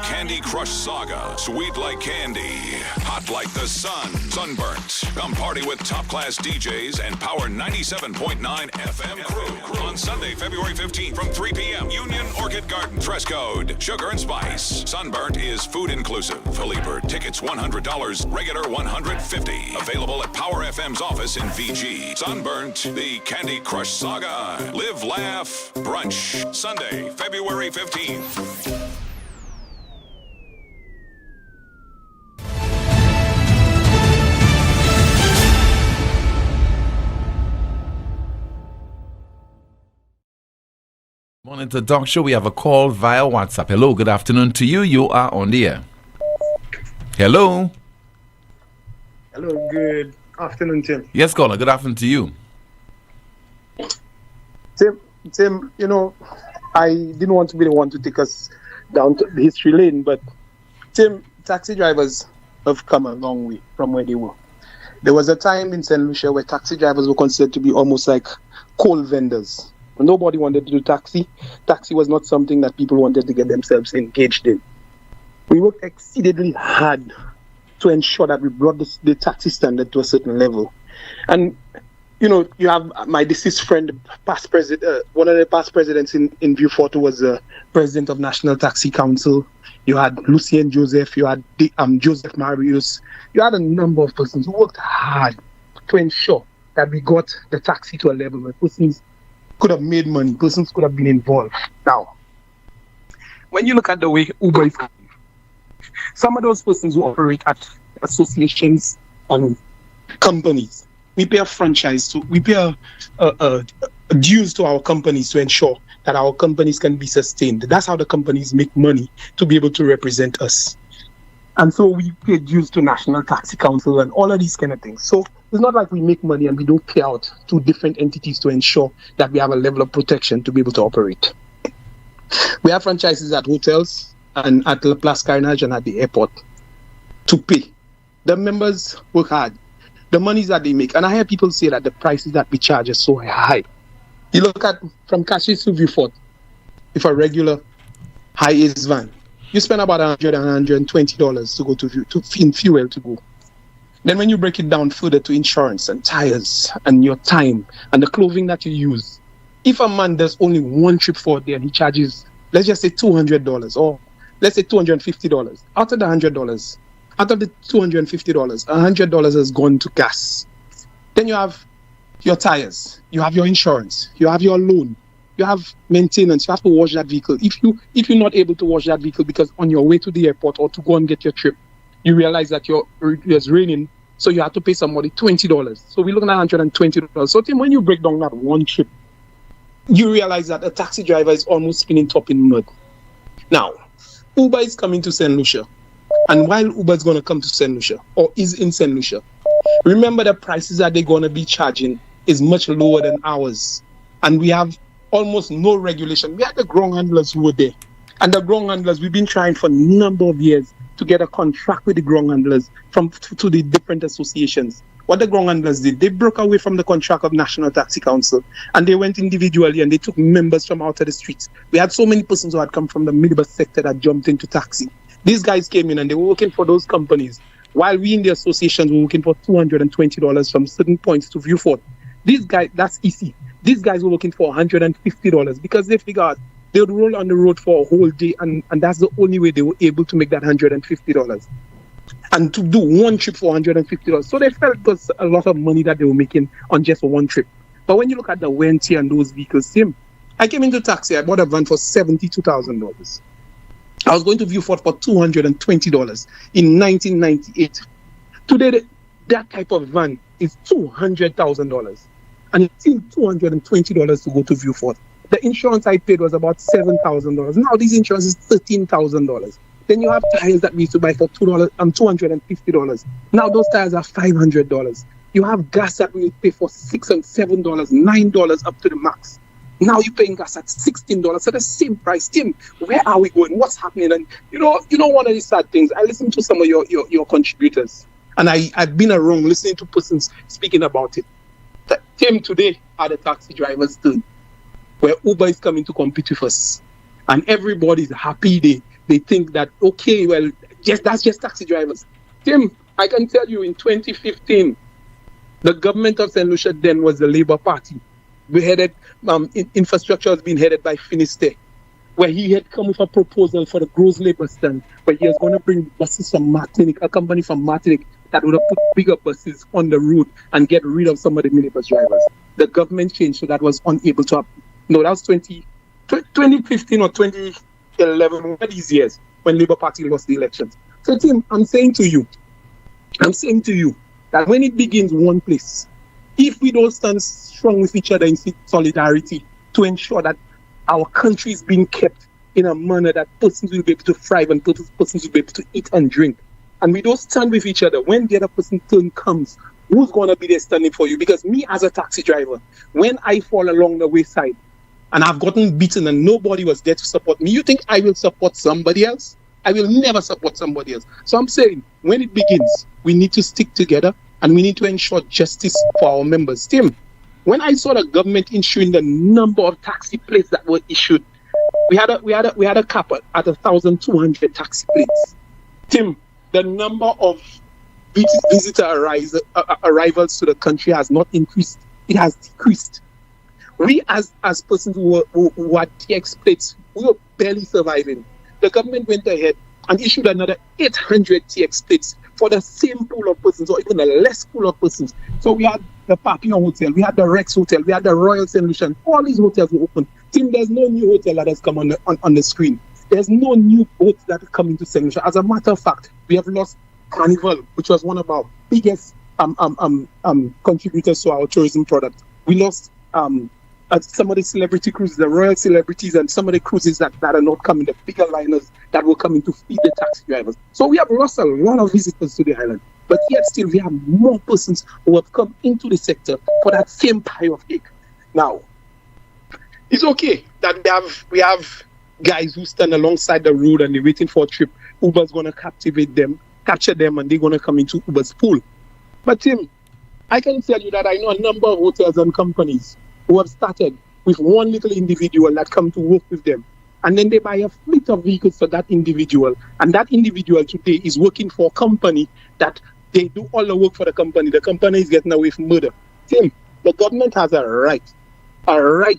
Candy Crush Saga. Sweet like candy. Hot like the sun. Sunburnt. Come party with top-class DJs and Power 97.9 FM crew. On Sunday, February 15th from 3 p.m. Union Orchid Garden. Dress code. Sugar and spice. Sunburnt is food inclusive. Early bird tickets $100. Regular $150. Available at Power FM's office in VG. Sunburnt. The Candy Crush Saga. Live, laugh, brunch. Sunday, February 15th. Morning to Talk Show. We have a call via WhatsApp. Hello, good afternoon to you. You are on the air. Hello. Hello, good afternoon, Tim. Yes, caller. Good afternoon to you. Tim, you know, I didn't want to be the one to take us down to the history lane, but Tim, taxi drivers have come a long way from where they were. There was a time in St. Lucia where taxi drivers were considered to be almost like coal vendors. Nobody wanted to do taxi. Taxi was not something that people wanted to get themselves engaged in. We worked exceedingly hard to ensure that we brought the taxi standard to a certain level. And you know, you have my deceased friend, past president, one of the past presidents in Vieux-Fort, who was the president of National Taxi Council. You had Lucien Joseph, you had Joseph Marius. You had a number of persons who worked hard to ensure that we got the taxi to a level where persons could have made money, persons could have been involved. Now, when you look at the way Uber is going, some of those persons who operate at associations and companies, we pay a franchise, we pay a dues to our companies to ensure that our companies can be sustained. That's how the companies make money to be able to represent us. And so we pay dues to National Taxi Council and all of these kind of things. So it's not like we make money and we don't pay out to different entities to ensure that we have a level of protection to be able to operate. We have franchises at hotels and at La Place Carnage and at the airport to pay. The members work hard. The monies that they make, and I hear people say that the prices that we charge are so high. You look at from Cassis to Vieux-Fort, if a regular high-ace van, you spend about $100 and $120 to go to in fuel to go. Then when you break it down further to insurance and tires and your time and the clothing that you use, if a man does only one trip for a day and he charges, let's just say $200 or let's say $250, out of the $100, out of the $250, $100 has gone to gas. Then you have your tires, you have your insurance, you have your loan, you have maintenance, you have to wash that vehicle. If you're not able to wash that vehicle because on your way to the airport or to go and get your trip, you realize that it's raining, so you have to pay somebody $20. So we're looking at $120. So Tim, when you break down that one trip, you realize that a taxi driver is almost spinning top in mud. Now, Uber is coming to St. Lucia. And while Uber is going to come to St. Lucia, or is in St. Lucia, remember the prices that they're going to be charging is much lower than ours. And we have almost no regulation. We had the ground handlers who were there. And the ground handlers, we've been trying for a number of years to get a contract with the ground handlers to the different associations. What the ground handlers did, they broke away from the contract of National Taxi Council and they went individually and they took members from out of the streets. We had so many persons who had come from the minibus sector that jumped into taxi. These guys came in and they were working for those companies, while we in the associations were working for $220 from certain points to Vieux-Fort. These guys, that's easy. These guys were working for $150 because they figured they would roll on the road for a whole day and that's the only way they were able to make that $150. And to do one trip for $150. So they felt it was a lot of money that they were making on just one trip. But when you look at the wear and tear on those vehicles, Tim, I came into taxi, I bought a van for $72,000. I was going to Vieux-Fort for $220 in 1998. Today, that type of van is $200,000. And it's still $220 to go to Vieux-Fort. The insurance I paid was about $7,000. Now this insurance is $13,000. Then you have tires that we used to buy for $250. Now those tires are $500. You have gas that we pay for $6 and $7, $9 up to the max. Now you're paying gas at $16 at the same price. Tim, where are we going? What's happening? And you know one of these sad things. I listen to some of your contributors, and I've been around listening to persons speaking about it. Tim, today are the taxi drivers' turn. where Uber is coming to compete with us. And everybody's happy. They think that, okay, well, that's just taxi drivers. Tim, I can tell you in 2015, the government of St. Lucia then was the Labour Party. We headed, infrastructure has been headed by Finisterre, where he had come with a proposal for the gross labour stand, where he was going to bring buses from Martinique, a company from Martinique that would have put bigger buses on the route and get rid of some of the minibus drivers. The government changed, so that was unable to happen. No, that was 2015 or 2011, one of these years when Labour Party lost the elections. So Tim, I'm saying to you that when it begins one place, if we don't stand strong with each other in solidarity to ensure that our country is being kept in a manner that persons will be able to thrive and persons will be able to eat and drink, and we don't stand with each other, when the other person's turn comes, who's going to be there standing for you? Because me as a taxi driver, when I fall along the wayside and I've gotten beaten and nobody was there to support me, you think I will support somebody else? I will never support somebody else. So I'm saying, when it begins, we need to stick together and we need to ensure justice for our members. Tim, when I saw the government issuing the number of taxi plates that were issued, we had a cap at 1,200 taxi plates. Tim, the number of visitor arrivals to the country has not increased; it has decreased. We, as persons who had TX plates, we were barely surviving. The government went ahead and issued another 800 TX plates for the same pool of persons, or even a less pool of persons. So we had the Papillon Hotel, we had the Rex Hotel, we had the Royal St. Lucian. All these hotels were open. Tim, there's no new hotel that has come on the screen. There's no new boats that have come into St. Lucia. As a matter of fact, we have lost Carnival, which was one of our biggest contributors to our tourism product. We lost some of the celebrity cruises, the royal celebrities, and some of the cruises that are not coming, the bigger liners that were coming to feed the taxi drivers. So we have lost a lot of visitors to the island. But yet still, we have more persons who have come into the sector for that same pie of cake. Now, it's okay that we have guys who stand alongside the road and they're waiting for a trip. Uber's going to capture them, and they're going to come into Uber's pool. But Tim, I can tell you that I know a number of hotels and companies who have started with one little individual that come to work with them. And then they buy a fleet of vehicles for that individual. And that individual today is working for a company that they do all the work for the company. The company is getting away with murder. Tim, the government has a right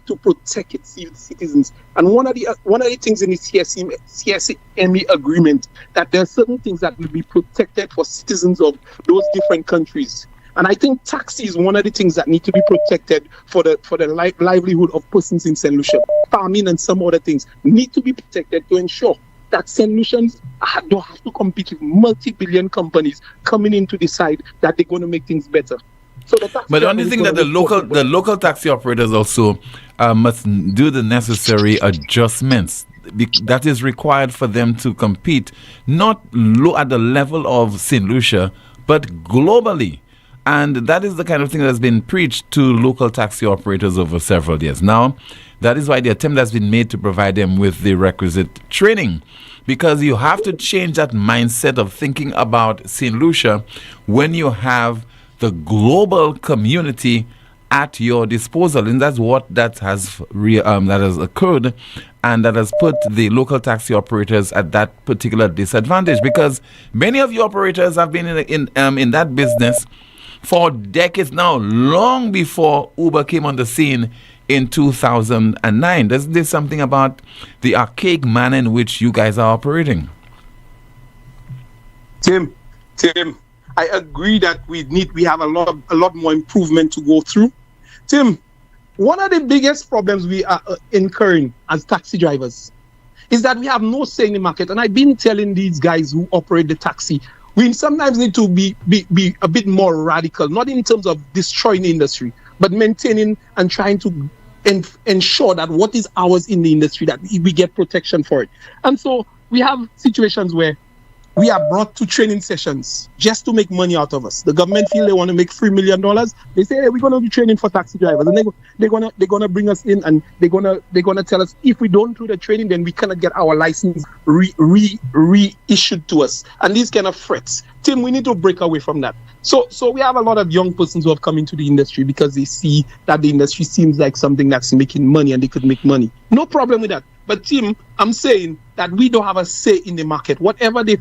to protect its citizens. And one of the things in the CSME agreement, that there are certain things that will be protected for citizens of those different countries. And I think taxi is one of the things that need to be protected for the livelihood of persons in St. Lucia. Farming and some other things need to be protected to ensure that St. Lucians don't have to compete with multi-billion companies coming in to decide that they're going to make things better. So but the only thing that the local taxi operators also must do the necessary adjustments that is required for them to compete, not at the level of St. Lucia, but globally. And that is the kind of thing that has been preached to local taxi operators over several years. Now, that is why the attempt has been made to provide them with the requisite training, because you have to change that mindset of thinking about St. Lucia when you have the global community at your disposal. And that's what that has occurred, and that has put the local taxi operators at that particular disadvantage, because many of you operators have been in that business for decades now, long before Uber came on the scene in 2009. There's something about the archaic manner in which you guys are operating. Tim, I agree that we have a lot more improvement to go through. Tim, one of the biggest problems we are incurring as taxi drivers is that we have no say in the market. And I've been telling these guys who operate the taxi, we sometimes need to be a bit more radical, not in terms of destroying the industry, but maintaining and trying to ensure that what is ours in the industry, that we get protection for it. And so we have situations where we are brought to training sessions just to make money out of us. The government feel they want to make $3 million. They say, hey, we're going to do training for taxi drivers, and they're gonna bring us in, and they're gonna tell us if we don't do the training, then we cannot get our license reissued to us. And these kind of threats, Tim, we need to break away from that. So we have a lot of young persons who have come into the industry because they see that the industry seems like something that's making money and they could make money. No problem with that. But Tim, I'm saying that we don't have a say in the market. Whatever they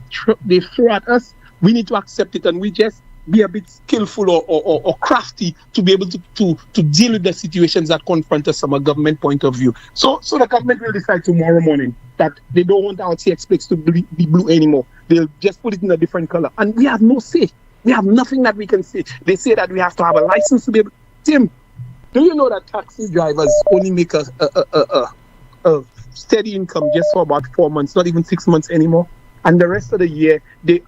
throw at us, we need to accept it, and we just be a bit skillful or crafty to be able to deal with the situations that confront us from a government point of view. So the government will decide tomorrow morning that they don't want our TX to be blue anymore. They'll just put it in a different color. And we have no say. We have nothing that we can say. They say that we have to have a license to be able. Tim, do you know that taxi drivers only make a steady income just for about 4 months, not even 6 months anymore? And the rest of the year, they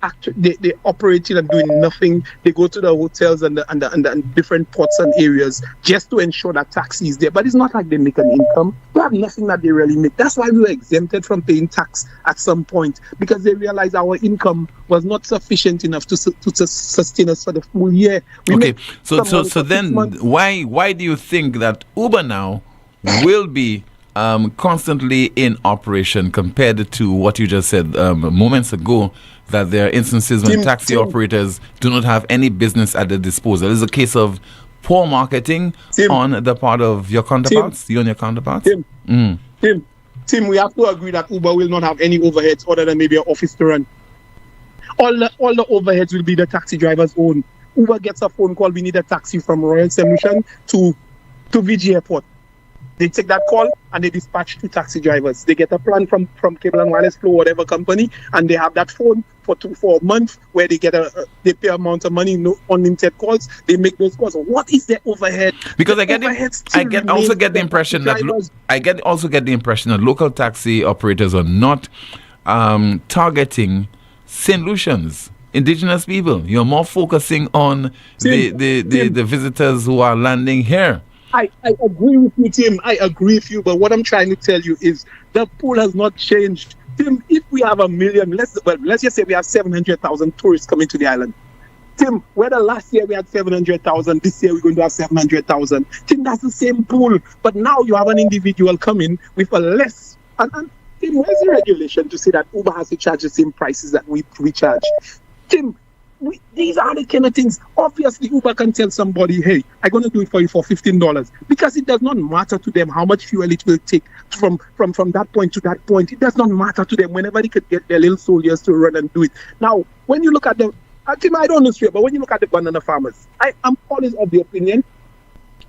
operating and doing nothing. They go to the hotels and the different ports and areas just to ensure that taxi is there. But it's not like they make an income. They have nothing that they really make. That's why we were exempted from paying tax at some point, because they realized our income was not sufficient enough to sustain us for the full year. So then why do you think that Uber now will be constantly in operation compared to what you just said moments ago, that there are instances when taxi operators do not have any business at their disposal? It's a case of poor marketing on the part of your counterparts, you and your counterparts? Tim, we have to agree that Uber will not have any overheads other than maybe an office to run. All the overheads will be the taxi driver's own. Uber gets a phone call, we need a taxi from Royal Solution to VG Airport. They take that call and they dispatch 2 taxi drivers. They get a plan from Cable and Wireless Flow, whatever company, and they have that phone for a month where they get they pay amount of money, no unlimited calls. They make those calls. What is their overhead? Because I also get the impression that local taxi operators are not targeting St. Lucians, indigenous people. You're more focusing on the visitors who are landing here. I agree with you, Tim. I agree with you. But what I'm trying to tell you is the pool has not changed. Tim, if we have 1 million, let's just say we have 700,000 tourists coming to the island. Tim, whether last year we had 700,000, this year we're going to have 700,000. Tim, that's the same pool. But now you have an individual coming with a less. And Tim, where's the regulation to say that Uber has to charge the same prices that we charge? Tim, these are the kind of things. Obviously, Uber can tell somebody, hey, I'm going to do it for you for $15, because it does not matter to them how much fuel it will take from that point to that point. It does not matter to them whenever they could get their little soldiers to run and do it. Now, when you look at I don't know straight, but when you look at the banana farmers, I'm always of the opinion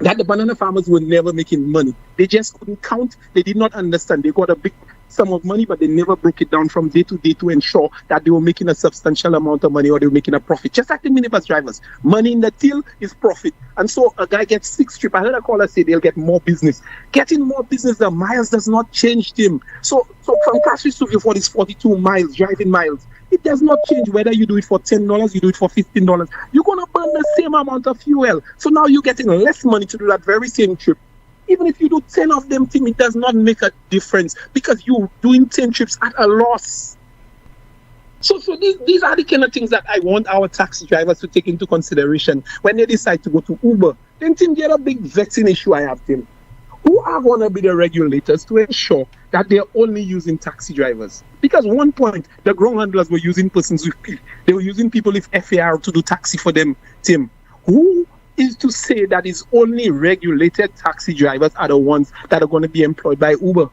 that the banana farmers were never making money. They just couldn't count. They did not understand. They got a big sum of money, but they never broke it down from day to day to ensure that they were making a substantial amount of money or they were making a profit. Just like the minibus drivers. Money in the till is profit. And so a guy gets 6 trips. I heard a caller say they'll get more business. Getting more business, the miles does not change them. So from Cassis to Vieux is 42 miles, driving miles. It does not change whether you do it for $10, you do it for $15. You're going to burn the same amount of fuel. So now you're getting less money to do that very same trip. Even if you do 10 of them, Tim, it does not make a difference because you're doing 10 trips at a loss. So these are the kind of things that I want our taxi drivers to take into consideration when they decide to go to Uber. Then, Tim, the other big vexing issue I have, Tim, who are going to be the regulators to ensure that they're only using taxi drivers? Because at one point, the ground handlers were using persons with P. They were using people with FAR to do taxi for them, Tim. Who is to say that it's only regulated taxi drivers are the ones that are going to be employed by Uber?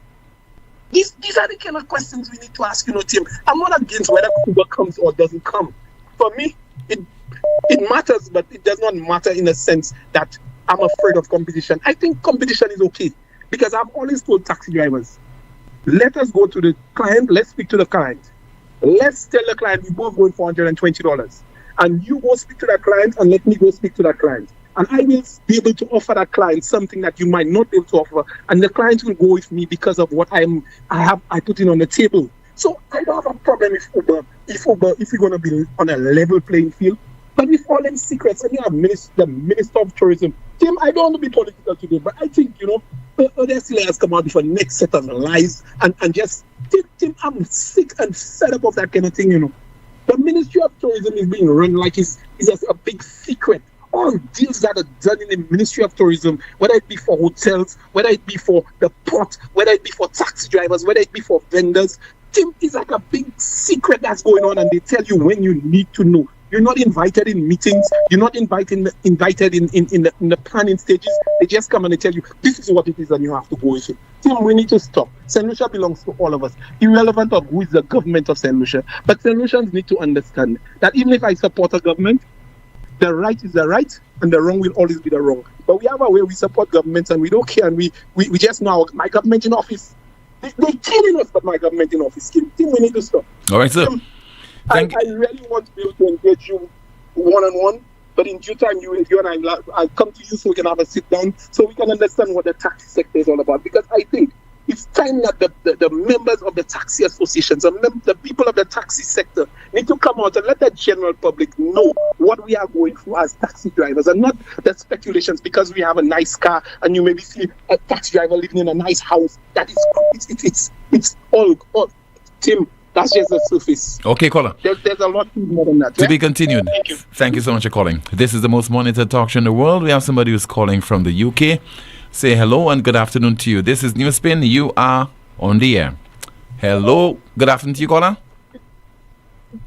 These are the kind of questions we need to ask, Tim. I'm not against whether Uber comes or doesn't come. For me, it matters, but it does not matter in a sense that I'm afraid of competition. I think competition is okay because I've always told taxi drivers, let us go to the client, let's speak to the client. Let's tell the client we both going for $120. And you go speak to that client and let me go speak to that client. And I will be able to offer that client something that you might not be able to offer. And the client will go with me because of what I put in on the table. So I don't have a problem if we're going to be on a level playing field. But with all them secrets, and you have the Minister of Tourism, Tim, I don't want to be political today, but I think, Odessa has come out with a next set of lies and just, Tim, I'm sick and fed up of that kind of thing, The Ministry of Tourism is being run like it's just a big secret. All deals that are done in the Ministry of Tourism, whether it be for hotels, whether it be for the port, whether it be for taxi drivers, whether it be for vendors, Tim, it's like a big secret that's going on, and they tell you when you need to know. You're not invited in meetings. You're not invited in the planning stages. They just come and they tell you, this is what it is and you have to go with it. Tim, we need to stop. St. Lucia belongs to all of us, irrelevant of who is the government of St. Lucia. But St. Lucians need to understand that even if I support a government, the right is the right and the wrong will always be the wrong. But we have a way we support governments and we don't care, and we just know my government in office. They're killing us, but my government in office. Tim, we need to stop. All right, sir. I really want to be able to engage you one-on-one, but in due time, you and I'll come to you so we can have a sit-down so we can understand what the taxi sector is all about. Because I think it's time that the members of the taxi associations and the people of the taxi sector need to come out and let the general public know what we are going through as taxi drivers, and not the speculations because we have a nice car and you maybe see a taxi driver living in a nice house. That is it's all Tim. That's just the surface. Okay, caller. There's a lot more than that. To be continued. Thank you. Thank you so much for calling. This is the most monitored talk show in the world. We have somebody who's calling from the UK. Say hello and good afternoon to you. This is NewsSpin. You are on the air. Hello. Good afternoon to you, caller.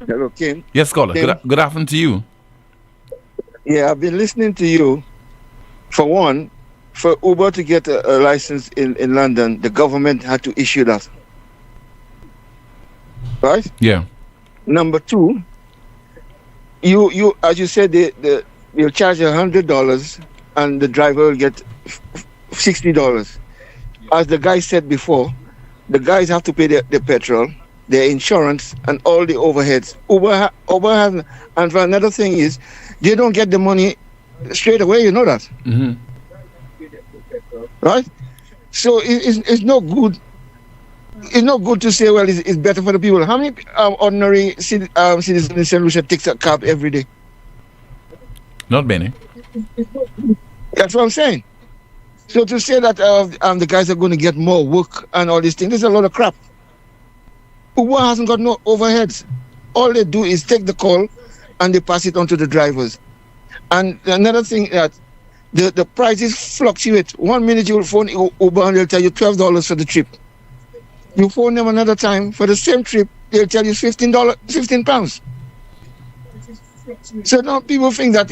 Hello, Kim. Yes, caller. Kim. Good afternoon to you. Yeah, I've been listening to you. For one, for Uber to get a license in London, the government had to issue that. Right? Yeah. Number two, you as you said, you'll charge $100 and the driver will get $60. As the guy said before, the guys have to pay their petrol, their insurance, and all the overheads. Uber has, and for another thing is, they don't get the money straight away. You know that, mm-hmm. Right? So it's no good. It's not good to say, well, it's better for the people. How many ordinary citizens in St. Lucia takes a cab every day? Not many. That's what I'm saying. So to say that the guys are going to get more work and all these things, there's a lot of crap. Uber hasn't got no overheads. All they do is take the call and they pass it on to the drivers. And another thing that the prices fluctuate. 1 minute you will phone Uber and they'll tell you $12 for the trip. You phone them another time for the same trip, they'll tell you £15. So now people think that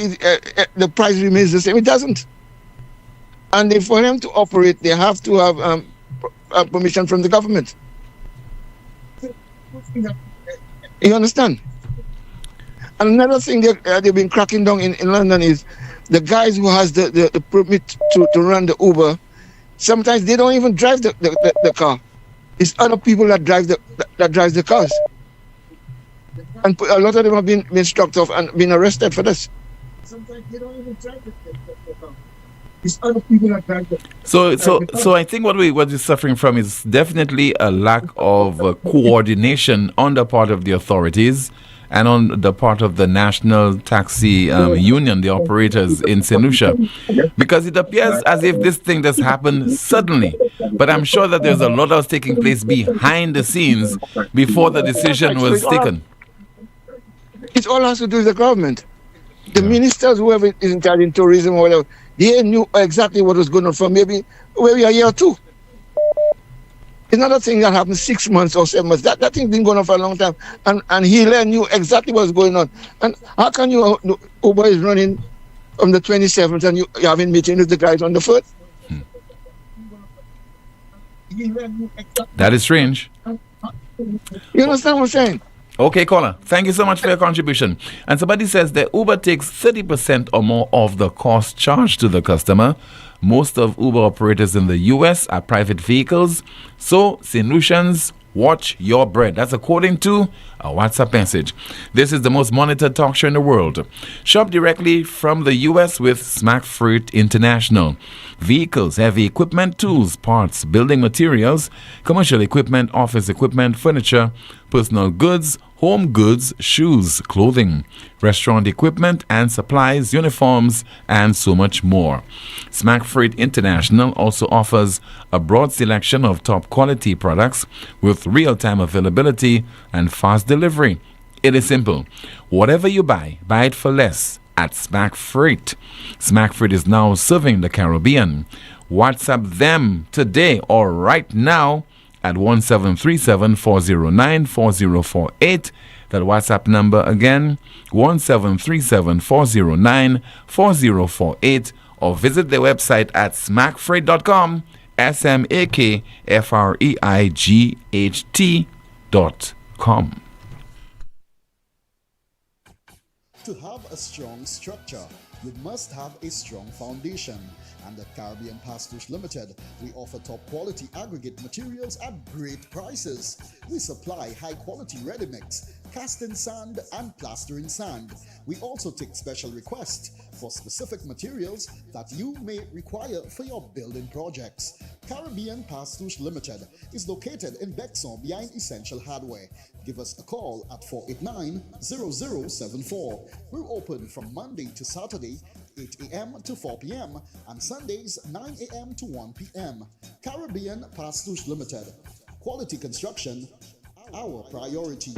the price remains the same. It doesn't. And for them to operate, they have to have permission from the government. You understand? And another thing they've been cracking down in London is the guys who has the permit to run the Uber, sometimes they don't even drive the car. It's other people that drive the cars, and a lot of them have been struck off and been arrested for this. Sometimes they don't even drive the car. It's other people that drive the car. So I think what we're suffering from is definitely a lack of coordination on the part of the authorities and on the part of the National Taxi Union, the operators in St. Lucia, because it appears as if this thing just happened suddenly. But I'm sure that there's a lot that was taking place behind the scenes before the decision was taken. It all has to do with the government. The ministers, whoever is in charge in tourism or whatever, they knew exactly what was going on for maybe a year or two. It's not a thing that happened 6 months or 7 months. That thing's been going on for a long time. And he knew exactly what was going on. And how can Uber is running on the 27th and you're having meeting with the guys on the 1st? That is strange. You understand what I'm saying? Okay, caller. Thank you so much for your contribution. And somebody says that Uber takes 30% or more of the cost charged to the customer. Most of Uber operators in the US are private vehicles. So, St. Lucians, watch your bread. That's according to a WhatsApp message. This is the most monitored talk show in the world. Shop directly from the US with Smack Freight International. Vehicles, heavy equipment, tools, parts, building materials, commercial equipment, office equipment, furniture, personal goods, home goods, shoes, clothing, restaurant equipment and supplies, uniforms, and so much more. Smack Freight International also offers a broad selection of top quality products with real-time availability and fast delivery. It is simple. Whatever you buy it for less at Smack Freight. Smack Freight is now serving the Caribbean. WhatsApp them today or right now at 1737-409-4048. That WhatsApp number again, 1737-409-4048, or visit their website at smackfreight.com, smackfreight.com. To have a strong structure, you must have a strong foundation. And at Caribbean Pastouche Limited, we offer top quality aggregate materials at great prices. We supply high quality ready mix, casting sand and plastering sand. We also take special requests for specific materials that you may require for your building projects. Caribbean Pastouche Limited is located in Bexon behind Essential Hardware. Give us a call at 489-0074. We're open from Monday to Saturday, 8 a.m. to 4 p.m. and Sundays 9 a.m. to 1 p.m. Caribbean Pastouche Limited. Quality construction, our priority.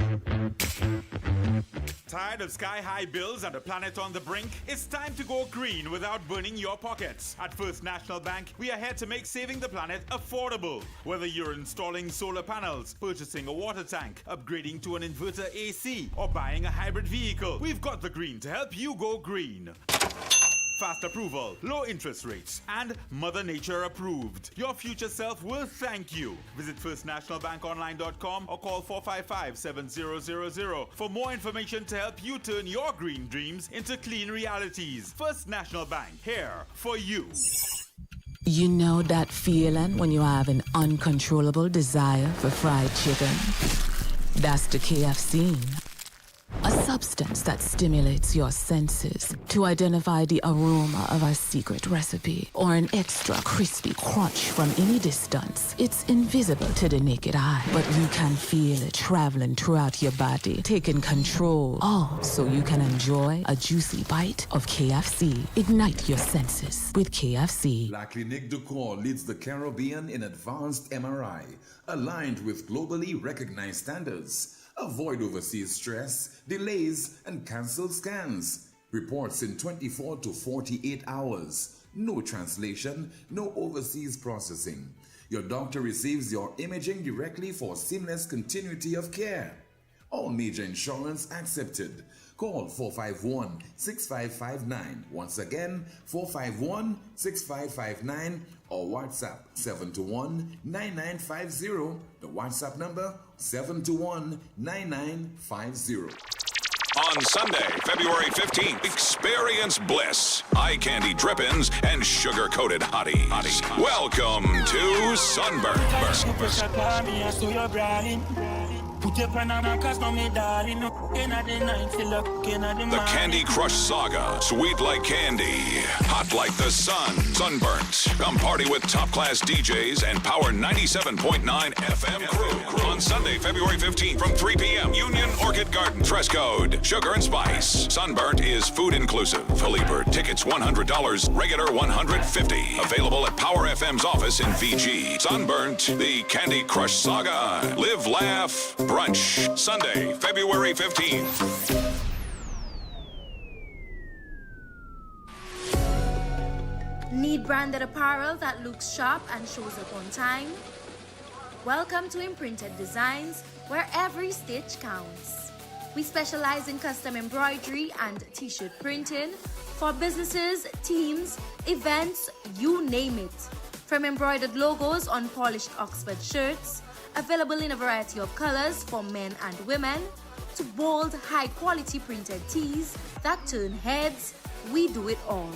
Tired of sky-high bills and a planet on the brink? It's time to go green without burning your pockets. At First National Bank, we are here to make saving the planet affordable. Whether you're installing solar panels, purchasing a water tank, upgrading to an inverter AC, or buying a hybrid vehicle, we've got the green to help you go green. Fast approval, low interest rates, and Mother Nature approved. Your future self will thank you. Visit firstnationalbankonline.com or call 455-7000 for more information to help you turn your green dreams into clean realities. First National Bank, here for you. You know that feeling when you have an uncontrollable desire for fried chicken? That's the KFC. A substance that stimulates your senses to identify the aroma of a secret recipe or an extra crispy crunch from any distance. It's invisible to the naked eye, but you can feel it traveling throughout your body, taking control. All so you can enjoy a juicy bite of KFC. Ignite your senses with KFC. La Clinique du Corps leads the Caribbean in advanced MRI, aligned with globally recognized standards. Avoid overseas stress, delays, and cancelled scans. Reports in 24 to 48 hours. No translation, no overseas processing. Your doctor receives your imaging directly for seamless continuity of care. All major insurance accepted. Call 451-6559. Once again, 451-6559 or WhatsApp 721-9950. The WhatsApp number 721-9950. On Sunday, February 15th, experience bliss, eye candy drippings, and sugar-coated hotties. Welcome to Sunburn. The Candy Crush Saga. Sweet like candy, hot like the sun. Sunburnt. Come party with top-class DJs and Power 97.9 FM crew. On Sunday, February 15th from 3 p.m. Union Orchid Garden. Dress code, sugar and spice. Sunburnt is food inclusive. Early bird tickets $100, regular $150. Available at Power FM's office in VG. Sunburnt, the Candy Crush Saga. Live, laugh, brunch. Sunday, February 15th. Need branded apparel that looks sharp and shows up on time? Welcome to Imprinted Designs, where every stitch counts. We specialize in custom embroidery and t-shirt printing for businesses, teams, events, you name it. From embroidered logos on polished Oxford shirts, available in a variety of colors for men and women, to bold, high-quality printed tees that turn heads, we do it all.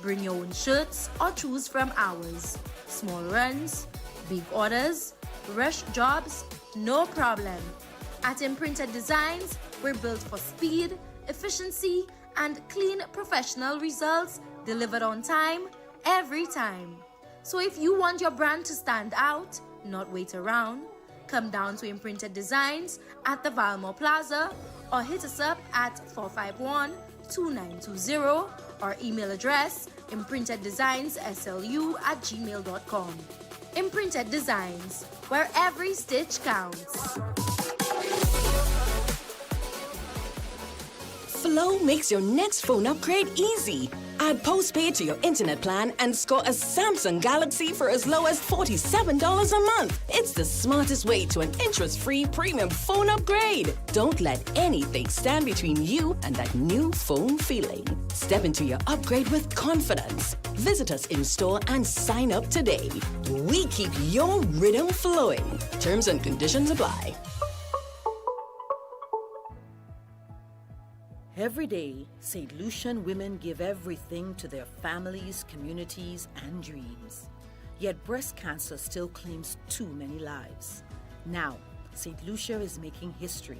Bring your own shirts or choose from ours. Small runs, big orders, rush jobs, no problem. At Imprinted Designs, we're built for speed, efficiency, and clean professional results delivered on time, every time. So if you want your brand to stand out, not wait around, come down to Imprinted Designs at the Valmore Plaza or hit us up at 451-2920 or email address imprinteddesignsSLU@gmail.com. Imprinted Designs, where every stitch counts. Flow makes your next phone upgrade easy. Add postpaid to your internet plan and score a Samsung Galaxy for as low as $47 a month. It's the smartest way to an interest-free premium phone upgrade. Don't let anything stand between you and that new phone feeling. Step into your upgrade with confidence. Visit us in store and sign up today. We keep your rhythm flowing. Terms and conditions apply. Every day, St. Lucian women give everything to their families, communities, and dreams. Yet breast cancer still claims too many lives. Now, St. Lucia is making history.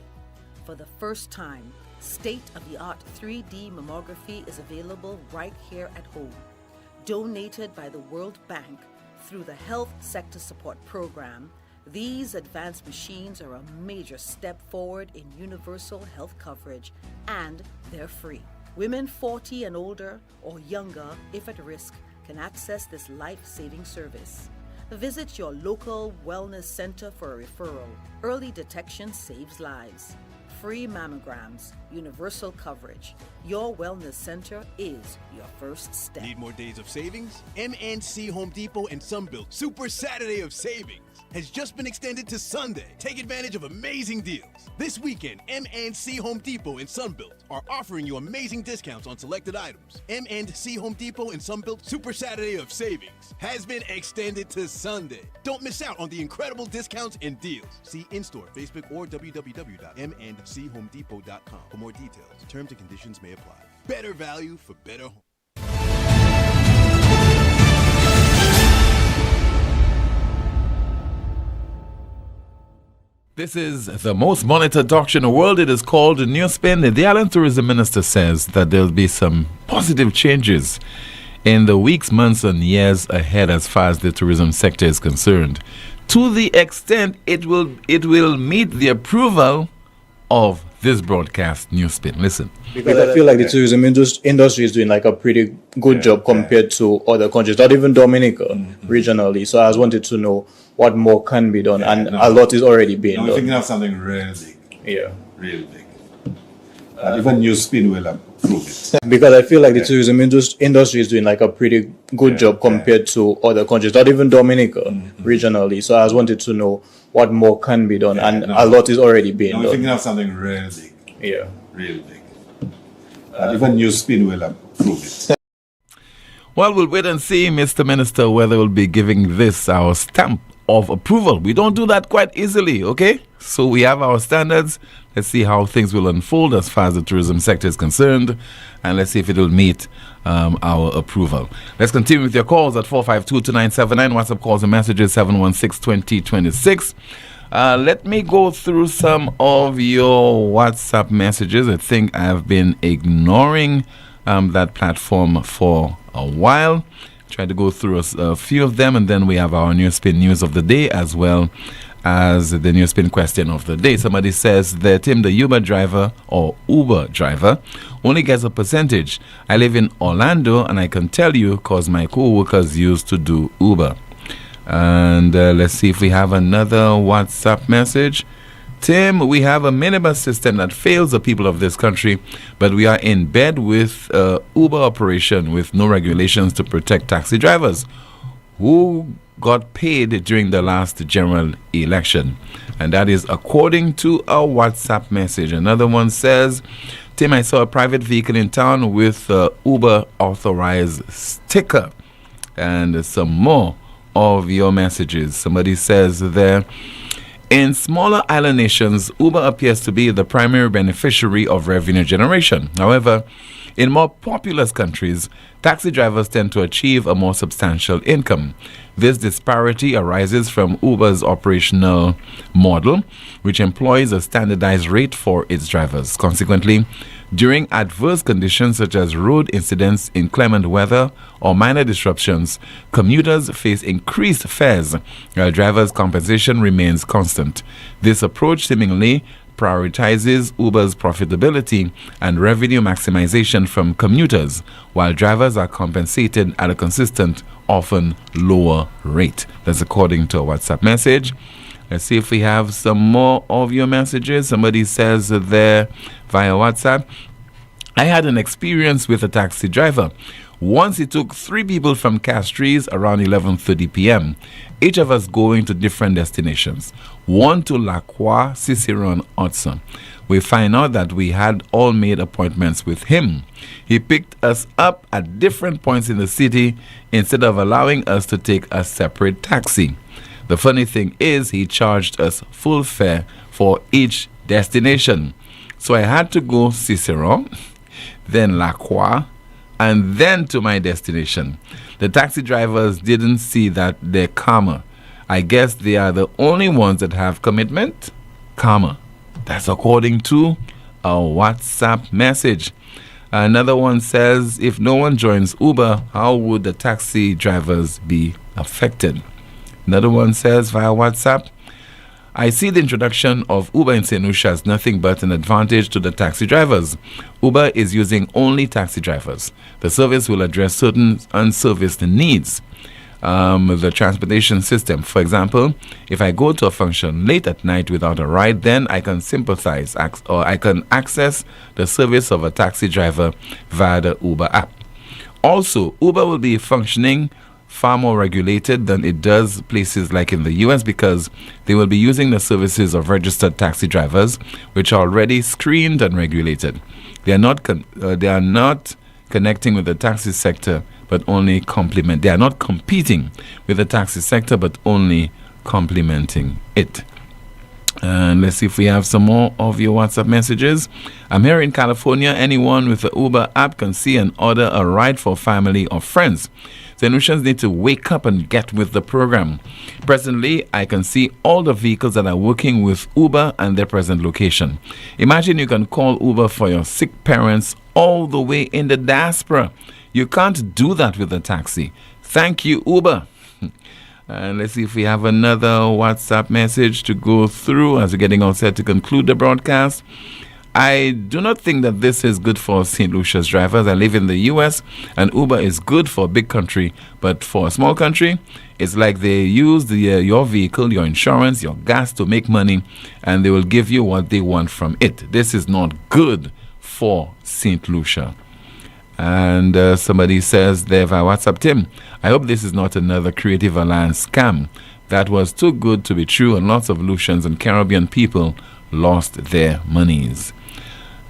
For the first time, state-of-the-art 3D mammography is available right here at home. Donated by the World Bank through the Health Sector Support Program, these advanced machines are a major step forward in universal health coverage, and they're free. Women 40 and older or younger, if at risk, can access this life-saving service. Visit your local wellness center for a referral. Early detection saves lives. Free mammograms, universal coverage. Your wellness center is your first step. Need more days of savings? MNC Home Depot and Sunbelt Super Saturday of Savings has just been extended to Sunday. Take advantage of amazing deals. This weekend, MNC Home Depot and Sunbelt are offering you amazing discounts on selected items. MNC Home Depot and Sunbelt Super Saturday of Savings has been extended to Sunday. Don't miss out on the incredible discounts and deals. See in-store, Facebook, or www.mnchomedepot.com for more details. Terms and conditions may apply. Better value for better home. This is the most monitored talk show in the world. It is called NewsSpin. The Island Tourism Minister says that there will be some positive changes in the weeks, months, and years ahead as far as the tourism sector is concerned. To the extent it will meet the approval of this broadcast, NewsSpin. Listen. Because I feel like the tourism industry is doing like a pretty good job compared to other countries, not even Dominica regionally. So I just wanted to know what more can be done, and a lot is already being done. I'm thinking of something real big. Yeah. Real big. Even NewsSpin will approve it. Because I feel like the tourism industry is doing like a pretty good job compared to other countries, not even Dominica regionally. So I just wanted to know what more can be done, and a lot is already being done. I'm thinking of something real big. Yeah. Real big. Even NewsSpin will approve it. Well, we'll wait and see, Mr. Minister, whether we'll be giving this our stamp of approval. We don't do that quite easily, okay? So we have our standards. Let's see how things will unfold as far as the tourism sector is concerned, and let's see if it will meet our approval. Let's continue with your calls at 452-2979. WhatsApp calls and messages 716-2026. Let me go through some of your WhatsApp messages. I think I've been ignoring that platform for a while. Try to go through a few of them, and then we have our NewsSpin news of the day as well as the NewsSpin question of the day. Somebody says that Tim, the Uber driver only gets a percentage. I live in Orlando, and I can tell you because my co-workers used to do Uber. And let's see if we have another WhatsApp message. Tim, we have a minibus system that fails the people of this country, but we are in bed with Uber operation with no regulations to protect taxi drivers who got paid during the last general election. And that is according to a WhatsApp message. Another one says, Tim, I saw a private vehicle in town with Uber authorized sticker. And some more of your messages. Somebody says there, in smaller island nations, Uber appears to be the primary beneficiary of revenue generation. However, in more populous countries, taxi drivers tend to achieve a more substantial income. This disparity arises from Uber's operational model, which employs a standardized rate for its drivers. Consequently, during adverse conditions such as road incidents, inclement weather, or minor disruptions, commuters face increased fares, while drivers' compensation remains constant. This approach seemingly prioritizes Uber's profitability and revenue maximization from commuters, while drivers are compensated at a consistent, often lower rate. That's according to a WhatsApp message. Let's see if we have some more of your messages. Somebody says there via WhatsApp, I had an experience with a taxi driver. Once he took 3 people from Castries around 11:30 p.m., each of us going to different destinations. One to La Croix, Cicerone, Hudson. We find out that we had all made appointments with him. He picked us up at different points in the city instead of allowing us to take a separate taxi. The funny thing is, he charged us full fare for each destination. So I had to go Cicerone, then La Croix, and then to my destination. The taxi drivers didn't see that they're karma. I guess they are the only ones that have commitment. Karma. That's according to a WhatsApp message. Another one says, if no one joins Uber, how would the taxi drivers be affected? Another one says via WhatsApp, I see the introduction of Uber in St. Lucia as nothing but an advantage to the taxi drivers. Uber is using only taxi drivers. The service will address certain unserviced needs. The transportation system. For example, if I go to a function late at night without a ride, then I can sympathize or I can access the service of a taxi driver via the Uber app. Also, Uber will be functioning far more regulated than it does places like in the US because they will be using the services of registered taxi drivers, which are already screened and regulated. They are not connecting with the taxi sector, but only complement. They are not competing with the taxi sector, but only complementing it. And let's see if we have some more of your WhatsApp messages. I'm here in California. Anyone with the Uber app can see and order a ride for family or friends. St. Lucians need to wake up and get with the program. Presently, I can see all the vehicles that are working with Uber and their present location. Imagine you can call Uber for your sick parents all the way in the diaspora. You can't do that with a taxi. Thank you, Uber. And let's see if we have another WhatsApp message to go through as we're getting all set to conclude the broadcast. I do not think that this is good for St. Lucia's drivers. I live in the US and Uber is good for a big country, but for a small country, it's like they use your vehicle, your insurance, your gas to make money, and they will give you what they want from it. This is not good for St. Lucia. And somebody says there via WhatsApp, Tim, I hope this is not another Creative Alliance scam. That was too good to be true, and lots of Lucians and Caribbean people lost their monies.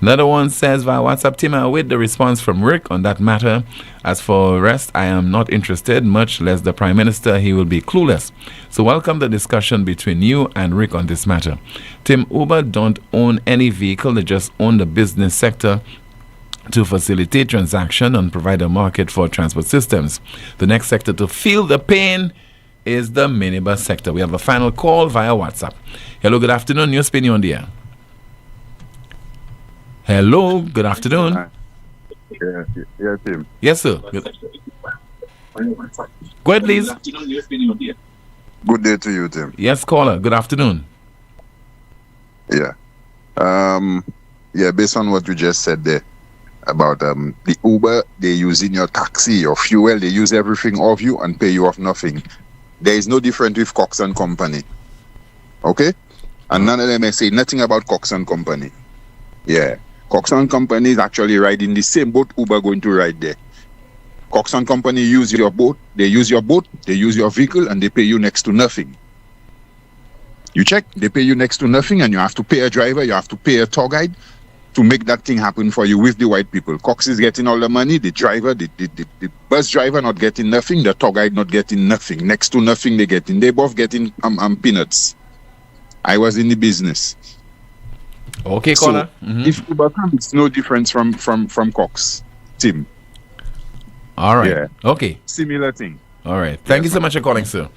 Another one says via WhatsApp, Tim, I await the response from Rick on that matter. As for the rest, I am not interested, much less the Prime Minister. He will be clueless. So welcome the discussion between you and Rick on this matter. Tim, Uber don't own any vehicle. They just own the business sector to facilitate transaction and provide a market for transport systems. The next sector to feel the pain is the minibus sector. We have a final call via WhatsApp. Hello, good afternoon. NewsSpin, you on the air. Hello, good afternoon. Yeah, Tim. Yes, sir. Go ahead, please. Good day to you, Tim. Yes, caller. Good afternoon. Yeah. Based on what you just said there about the Uber, they use in your taxi, your fuel, they use everything of you and pay you off nothing. There is no difference with Cox and Company. Okay? And none of them may say nothing about Cox and Company. Yeah. Cox and Company is actually riding the same boat Uber going to ride there. Cox and Company use your boat, they use your vehicle, and they pay you next to nothing. You check, they pay you next to nothing, and you have to pay a driver, you have to pay a tour guide to make that thing happen for you with the white people. Cox is getting all the money, the driver, the bus driver not getting nothing, the tour guide not getting nothing. Next to nothing they getting. They both getting peanuts. I was in the business. Okay, caller. So, if Uber comes, it's no difference from Cox, Tim. All right. Yeah. Okay. Similar thing. All right. Thank you so much for calling, sir.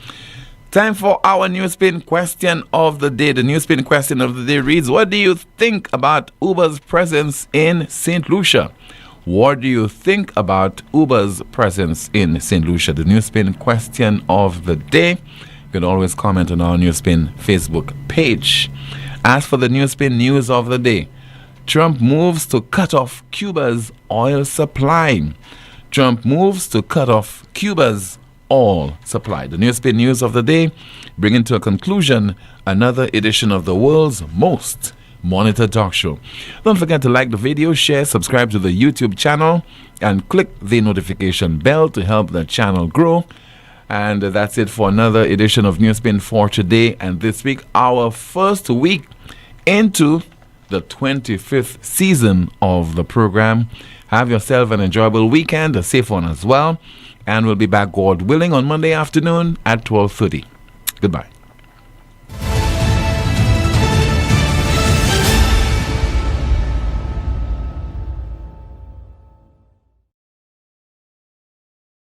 Time for our NewsSpin question of the day. The NewsSpin question of the day reads, what do you think about Uber's presence in St. Lucia? What do you think about Uber's presence in St. Lucia? The NewsSpin question of the day. You can always comment on our NewsSpin Facebook page. As for the NewsSpin news of the day, Trump moves to cut off Cuba's oil supply. Trump moves to cut off Cuba's oil supply. The NewsSpin news of the day, bringing to a conclusion another edition of the world's most Monitor Talk Show. Don't forget to like the video, share, subscribe to the YouTube channel, and click the notification bell to help the channel grow. And that's it for another edition of NewsSpin for today and this week, our first week into the 25th season of the program. Have yourself an enjoyable weekend, a safe one as well, and we'll be back, God willing, on Monday afternoon at 12:30. Goodbye.